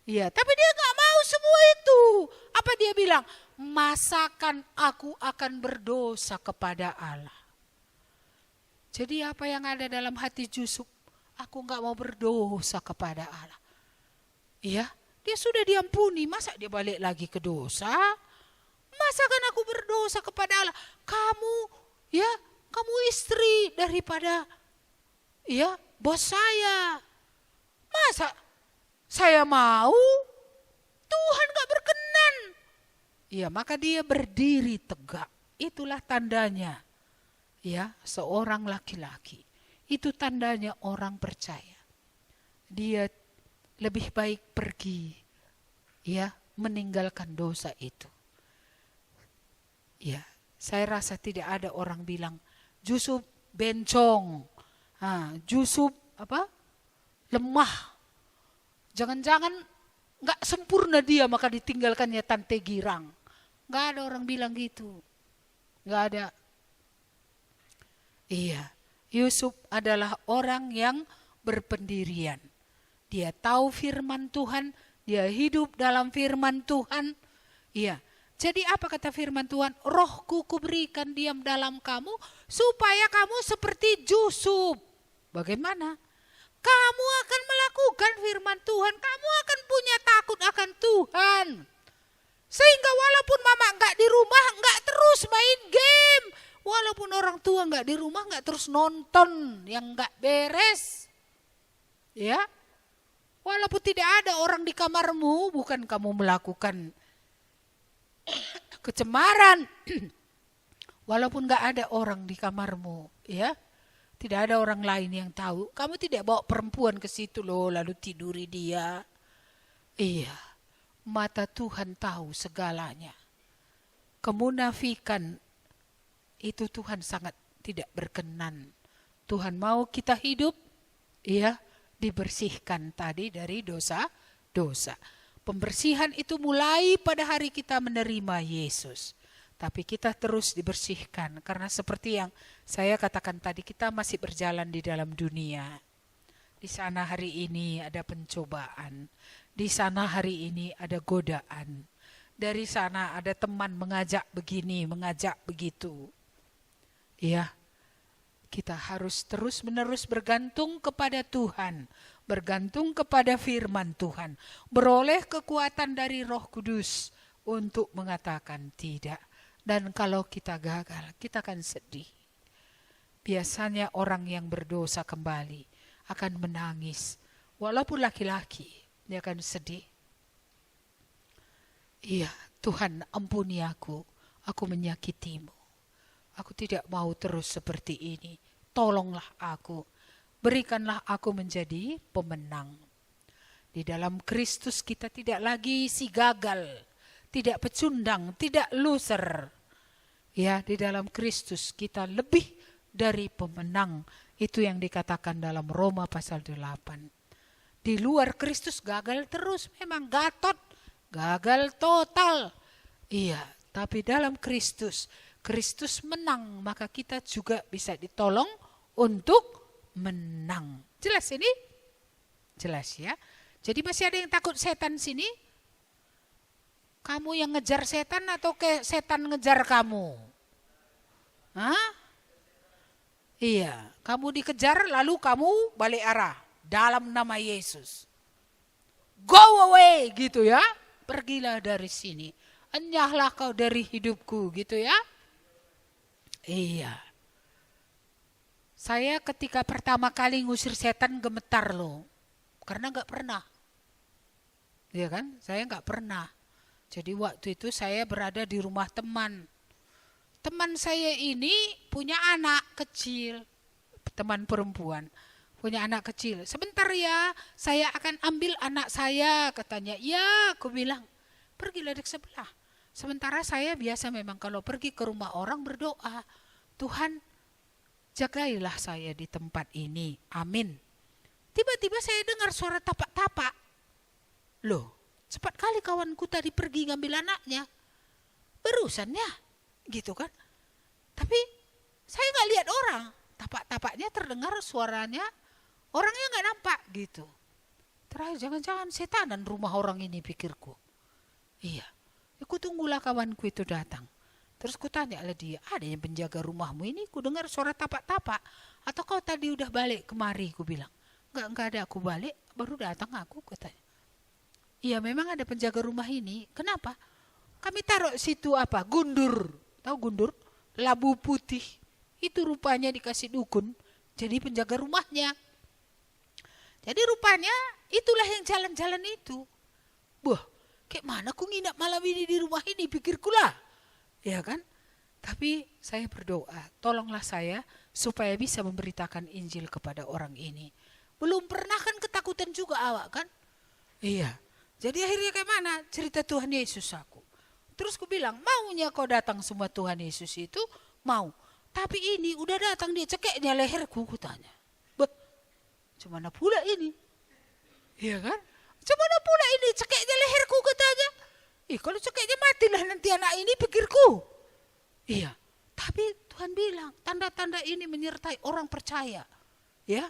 Iya, tapi dia nggak mau semua itu. Apa dia bilang? Masakan aku akan berdosa kepada Allah. Jadi apa yang ada dalam hati Yusuf? Aku nggak mau berdosa kepada Allah. Iya, dia sudah diampuni, masa dia balik lagi ke dosa? Masakan aku berdosa kepada Allah? Kamu istri daripada bos saya. Masa saya mau? Tuhan gak berkenan. Maka dia berdiri tegak. itulah tandanya. Ya, seorang laki-laki. Itu tandanya orang percaya. Dia lebih baik pergi, ya, meninggalkan dosa itu. Ya, saya rasa tidak ada orang bilang, Jusuf bencong, Jusuf lemah. Jangan-jangan nggak sempurna dia maka ditinggalkannya Tante Girang. Nggak ada orang bilang gitu. Nggak ada. Iya, Yusuf adalah orang yang berpendirian. Dia tahu firman Tuhan, dia hidup dalam firman Tuhan. Iya. Jadi apa kata firman Tuhan? Rohku kuberikan diam dalam kamu supaya kamu seperti Yusuf. Bagaimana? Kamu akan melakukan firman Tuhan, kamu akan punya takut akan Tuhan. Sehingga walaupun mama nggak di rumah, nggak terus main game. Walaupun orang tua nggak di rumah, nggak terus nonton yang nggak beres. Ya, walaupun tidak ada orang di kamarmu, bukan kamu melakukan kecemaran. Walaupun nggak ada orang di kamarmu, ya, tidak ada orang lain yang tahu. Kamu tidak bawa perempuan ke situ loh, lalu tiduri dia. Iya, mata Tuhan tahu segalanya. Kemunafikan itu Tuhan sangat tidak berkenan. Tuhan mau kita hidup, ya, dibersihkan tadi dari dosa-dosa. Pembersihan itu mulai pada hari kita menerima Yesus. Tapi kita terus dibersihkan karena seperti yang saya katakan tadi, kita masih berjalan di dalam dunia. Di sana hari ini ada pencobaan. Di sana hari ini ada godaan. Dari sana ada teman mengajak begini, mengajak begitu. Ya, kita harus terus-menerus bergantung kepada Tuhan, bergantung kepada firman Tuhan, beroleh kekuatan dari Roh Kudus untuk mengatakan tidak. Dan kalau kita gagal, kita akan sedih. Biasanya orang yang berdosa kembali akan menangis. Walaupun laki-laki, dia akan sedih. Iya, Tuhan ampuni aku menyakitimu. Aku tidak mau terus seperti ini. Tolonglah aku. Berikanlah aku menjadi pemenang. Di dalam Kristus kita tidak lagi si gagal, tidak pecundang, tidak loser. Ya, di dalam Kristus kita lebih dari pemenang. Itu yang dikatakan dalam Roma pasal 8. Di luar Kristus gagal terus, memang gatot, gagal total. Iya, tapi dalam Kristus menang, maka kita juga bisa ditolong untuk menang. Jelas ini? Jelas ya. Jadi masih ada yang takut setan sini? Kamu yang ngejar setan atau setan ngejar kamu? Hah? Iya, kamu dikejar lalu kamu balik arah dalam nama Yesus. Go away gitu ya. Pergilah dari sini. Enyahlah kau dari hidupku gitu ya. Iya. Saya ketika pertama kali ngusir setan gemetar loh. Karena gak pernah. Iya kan? Saya gak pernah. Jadi waktu itu saya berada di rumah teman. Teman saya ini punya anak kecil. Teman perempuan. Punya anak kecil. Sebentar ya, saya akan ambil anak saya. Katanya, ya aku bilang. Pergilah di sebelah. Sementara saya biasa memang kalau pergi ke rumah orang berdoa. Tuhan, jagailah saya di tempat ini. Amin. Tiba-tiba saya dengar suara tapak-tapak. Loh, cepat kali kawanku tadi pergi ngambil anaknya. Berusan ya, gitu kan. Tapi saya gak lihat orang. Tapak-tapaknya terdengar suaranya, orangnya gak nampak gitu. Terakhir jangan-jangan setanan rumah orang ini pikirku. Iya. Aku tunggulah kawanku itu datang. Terus ku tanya lah dia, ada yang penjaga rumahmu ini? Ku dengar suara tapak-tapak. Atau kau tadi udah balik kemari? Ku bilang. Enggak ada, aku balik. Baru datang aku, katanya. Iya memang ada penjaga rumah ini. Kenapa? Kami taruh situ apa? Gundur. Tahu gundur? Labu putih. Itu rupanya dikasih dukun. Jadi penjaga rumahnya. Jadi rupanya itulah yang jalan-jalan itu. Wah. Kayak mana aku nginap malam ini di rumah ini, pikirku lah. Ya kan? Tapi saya berdoa, tolonglah saya supaya bisa memberitakan Injil kepada orang ini. Belum pernah kan ketakutan juga awak kan? Iya. Jadi akhirnya kayak mana cerita Tuhan Yesus aku. Terus aku bilang, maunya kau datang semua Tuhan Yesus itu? Mau. Tapi ini udah datang dia cekeknya leherku, kutanya. Beh, cemana pula ini? Iya kan? Cemana pula ini cekeknya leherku, katanya. Kalau cekeknya matilah nanti anak ini, pikirku. Iya. Tapi Tuhan bilang, tanda-tanda ini menyertai orang percaya. Ya.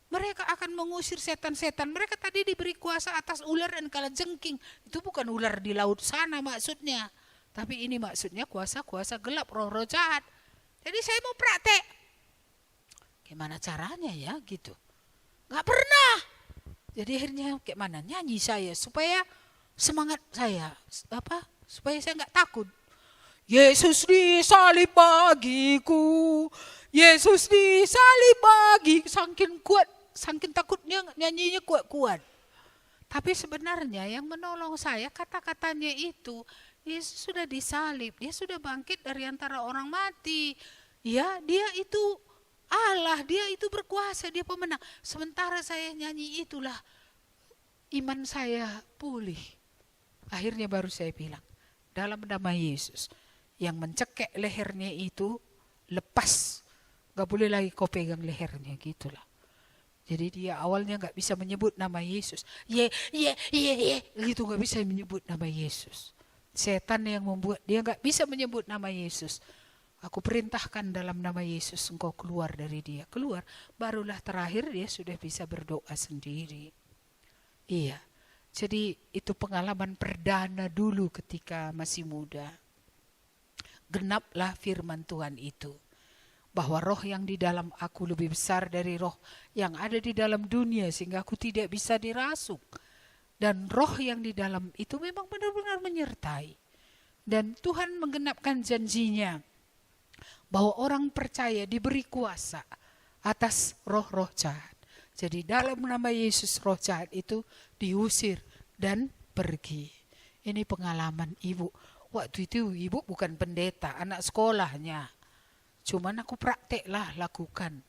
Mereka akan mengusir setan-setan. Mereka tadi diberi kuasa atas ular dan kalajengking. Itu bukan ular di laut sana maksudnya. Tapi ini maksudnya kuasa-kuasa gelap, roh-roh jahat. Jadi saya mau praktek. Gimana caranya ya gitu. Gak pernah. Jadi akhirnya kayak mana nyanyi saya supaya semangat saya. Supaya saya gak takut. Yesus disalib bagiku. Yesus disalib bagi. Saking kuat, saking takutnya nyanyinya kuat-kuat. Tapi sebenarnya yang menolong saya kata-katanya itu, Yesus sudah disalib, dia sudah bangkit dari antara orang mati. Ya, dia itu Allah, dia itu berkuasa, dia pemenang. Sementara saya nyanyi itulah iman saya pulih. Akhirnya baru saya bilang, dalam nama Yesus, yang mencekek lehernya itu lepas. Gak boleh lagi kau pegang lehernya, gitulah. Jadi dia awalnya gak bisa menyebut nama Yesus. Gitu gak bisa menyebut nama Yesus. Setan yang membuat dia gak bisa menyebut nama Yesus. Aku perintahkan dalam nama Yesus engkau keluar dari dia. Keluar. Barulah terakhir dia sudah bisa berdoa sendiri. Iya. Jadi itu pengalaman perdana dulu ketika masih muda. Genaplah firman Tuhan itu. Bahwa roh yang di dalam aku lebih besar dari roh yang ada di dalam dunia. Sehingga aku tidak bisa dirasuk. Dan roh yang di dalam itu memang benar-benar menyertai. Dan Tuhan menggenapkan janjinya. Bahwa orang percaya diberi kuasa atas roh-roh jahat. Jadi dalam nama Yesus roh jahat itu diusir dan pergi. Ini pengalaman ibu. Waktu itu ibu bukan pendeta, anak sekolahnya. Cuman aku praktek lah lakukan.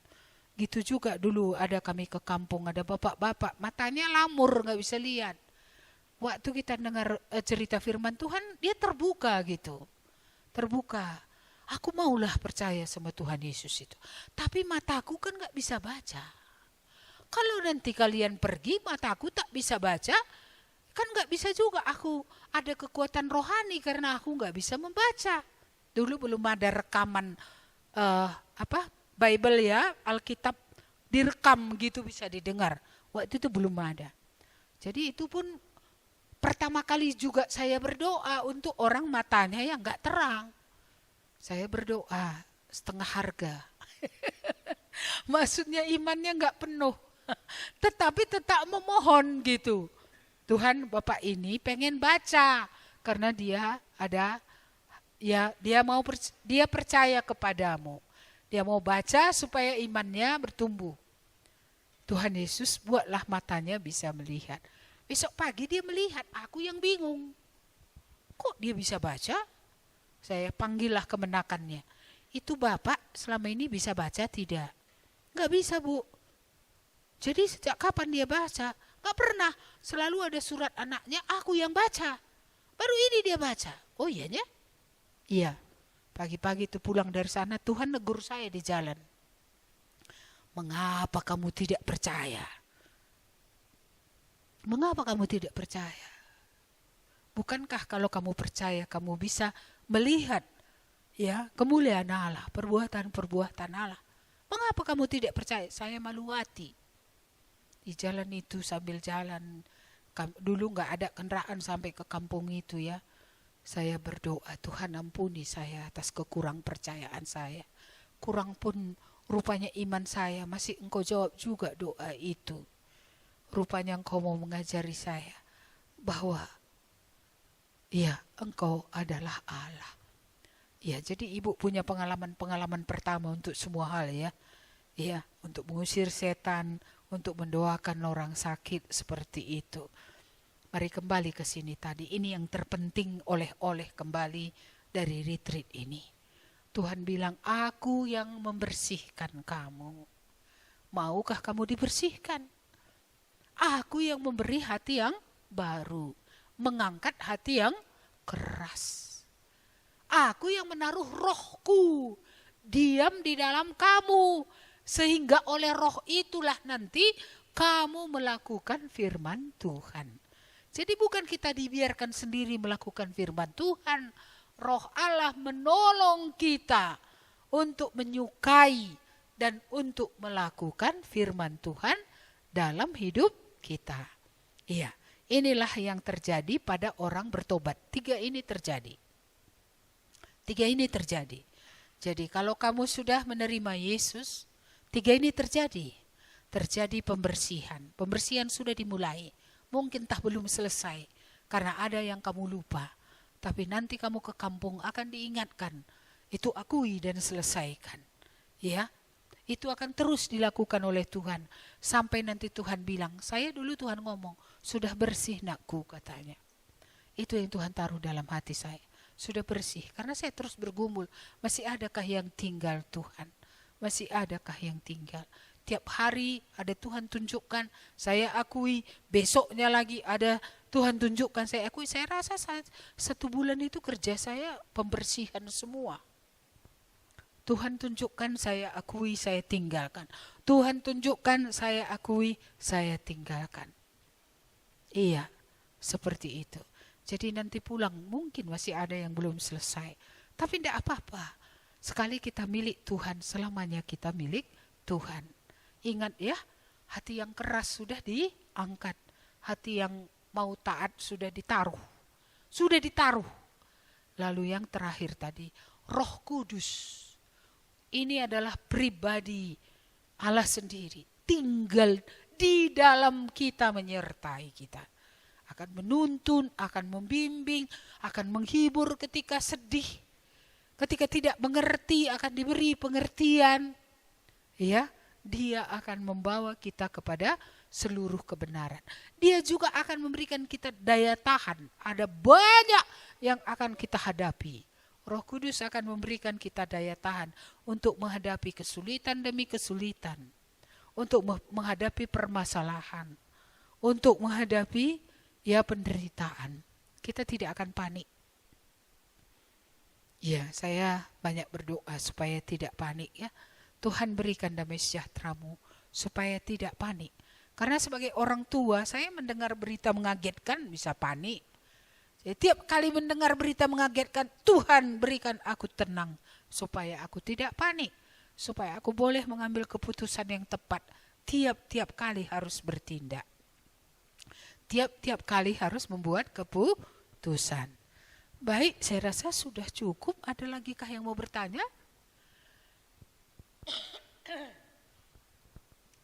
Gitu juga dulu ada kami ke kampung, ada bapak-bapak. Matanya lamur, gak bisa lihat. Waktu kita dengar cerita firman Tuhan, dia terbuka gitu. Terbuka. Aku maulah percaya sama Tuhan Yesus itu. Tapi mataku kan gak bisa baca. Kalau nanti kalian pergi, mataku tak bisa baca, kan gak bisa juga aku ada kekuatan rohani karena aku gak bisa membaca. Dulu belum ada rekaman Bible ya, Alkitab direkam gitu bisa didengar. Waktu itu belum ada. Jadi itu pun pertama kali juga saya berdoa untuk orang matanya yang gak terang. Saya berdoa setengah harga. Maksudnya imannya gak penuh. Tetapi tetap memohon gitu. Tuhan, Bapak ini pengen baca. Karena dia ada, ya dia percaya kepadamu. Dia mau baca supaya imannya bertumbuh. Tuhan Yesus buatlah matanya bisa melihat. Besok pagi dia melihat, aku yang bingung. Kok dia bisa baca? Saya panggillah kemenakannya. Itu Bapak selama ini bisa baca tidak? Gak bisa Bu. Jadi sejak kapan dia baca? Gak pernah. Selalu ada surat anaknya, aku yang baca. Baru ini dia baca. Oh iyanya? Iya. Pagi-pagi itu pulang dari sana, Tuhan negur saya di jalan. Mengapa kamu tidak percaya? Mengapa kamu tidak percaya? Bukankah kalau kamu percaya, kamu bisa melihat ya kemuliaan Allah, perbuatan-perbuatan Allah. Mengapa kamu tidak percaya? Saya malu hati. Di jalan itu sambil jalan, dulu gak ada kendaraan sampai ke kampung itu ya. Saya berdoa, Tuhan ampuni saya atas kekurang percayaan saya. Kurang pun rupanya iman saya, masih Engkau jawab juga doa itu. Rupanya Engkau mau mengajari saya bahwa ya, Engkau adalah Allah. Ya, jadi ibu punya pengalaman-pengalaman pertama untuk semua hal ya. Ya, untuk mengusir setan, untuk mendoakan orang sakit seperti itu. Mari kembali ke sini tadi. Ini yang terpenting oleh-oleh kembali dari retreat ini. Tuhan bilang, aku yang membersihkan kamu. Maukah kamu dibersihkan? Aku yang memberi hati yang baru, mengangkat hati yang keras. Aku yang menaruh rohku, diam di dalam kamu, sehingga oleh roh itulah nanti kamu melakukan firman Tuhan. Jadi bukan kita dibiarkan sendiri melakukan firman Tuhan. Roh Allah menolong kita untuk menyukai dan untuk melakukan firman Tuhan dalam hidup kita. Iya, inilah yang terjadi pada orang bertobat. 3 ini terjadi. Jadi kalau kamu sudah menerima Yesus, 3 ini terjadi. Terjadi pembersihan. Pembersihan sudah dimulai. Mungkin tak belum selesai. Karena ada yang kamu lupa. Tapi nanti kamu ke kampung akan diingatkan. Itu akui dan selesaikan. Ya, itu akan terus dilakukan oleh Tuhan. Sampai nanti Tuhan bilang, saya dulu Tuhan ngomong, sudah bersih nakku katanya. Itu yang Tuhan taruh dalam hati saya. Sudah bersih, karena saya terus bergumul. Masih adakah yang tinggal Tuhan? Masih adakah yang tinggal? Tiap hari ada Tuhan tunjukkan, saya akui. Besoknya lagi ada Tuhan tunjukkan, saya akui. Saya rasa 1 bulan itu kerja saya pembersihan semua. Tuhan tunjukkan, saya akui, saya tinggalkan. Tuhan tunjukkan, saya akui, saya tinggalkan. Iya, seperti itu. Jadi nanti pulang mungkin masih ada yang belum selesai. Tapi tidak apa-apa. Sekali kita milik Tuhan, selamanya kita milik Tuhan. Ingat ya, hati yang keras sudah diangkat. Hati yang mau taat sudah ditaruh. Sudah ditaruh. Lalu yang terakhir tadi, Roh Kudus. Ini adalah pribadi Allah sendiri. Tinggal di dalam kita, menyertai kita. Akan menuntun, akan membimbing, akan menghibur ketika sedih. Ketika tidak mengerti akan diberi pengertian. Ya, dia akan membawa kita kepada seluruh kebenaran. Dia juga akan memberikan kita daya tahan. Ada banyak yang akan kita hadapi. Roh Kudus akan memberikan kita daya tahan untuk menghadapi kesulitan demi kesulitan. Untuk menghadapi permasalahan. Untuk menghadapi penderitaan. Kita tidak akan panik. Ya, saya banyak berdoa supaya tidak panik ya. Tuhan berikan damai sejahtera-Mu supaya tidak panik. Karena sebagai orang tua, saya mendengar berita mengagetkan bisa panik. Jadi, tiap kali mendengar berita mengagetkan, Tuhan berikan aku tenang supaya aku tidak panik. Supaya aku boleh mengambil keputusan yang tepat. Tiap-tiap kali harus bertindak. Tiap-tiap kali harus membuat keputusan. Baik, saya rasa sudah cukup. Ada lagi kah yang mau bertanya?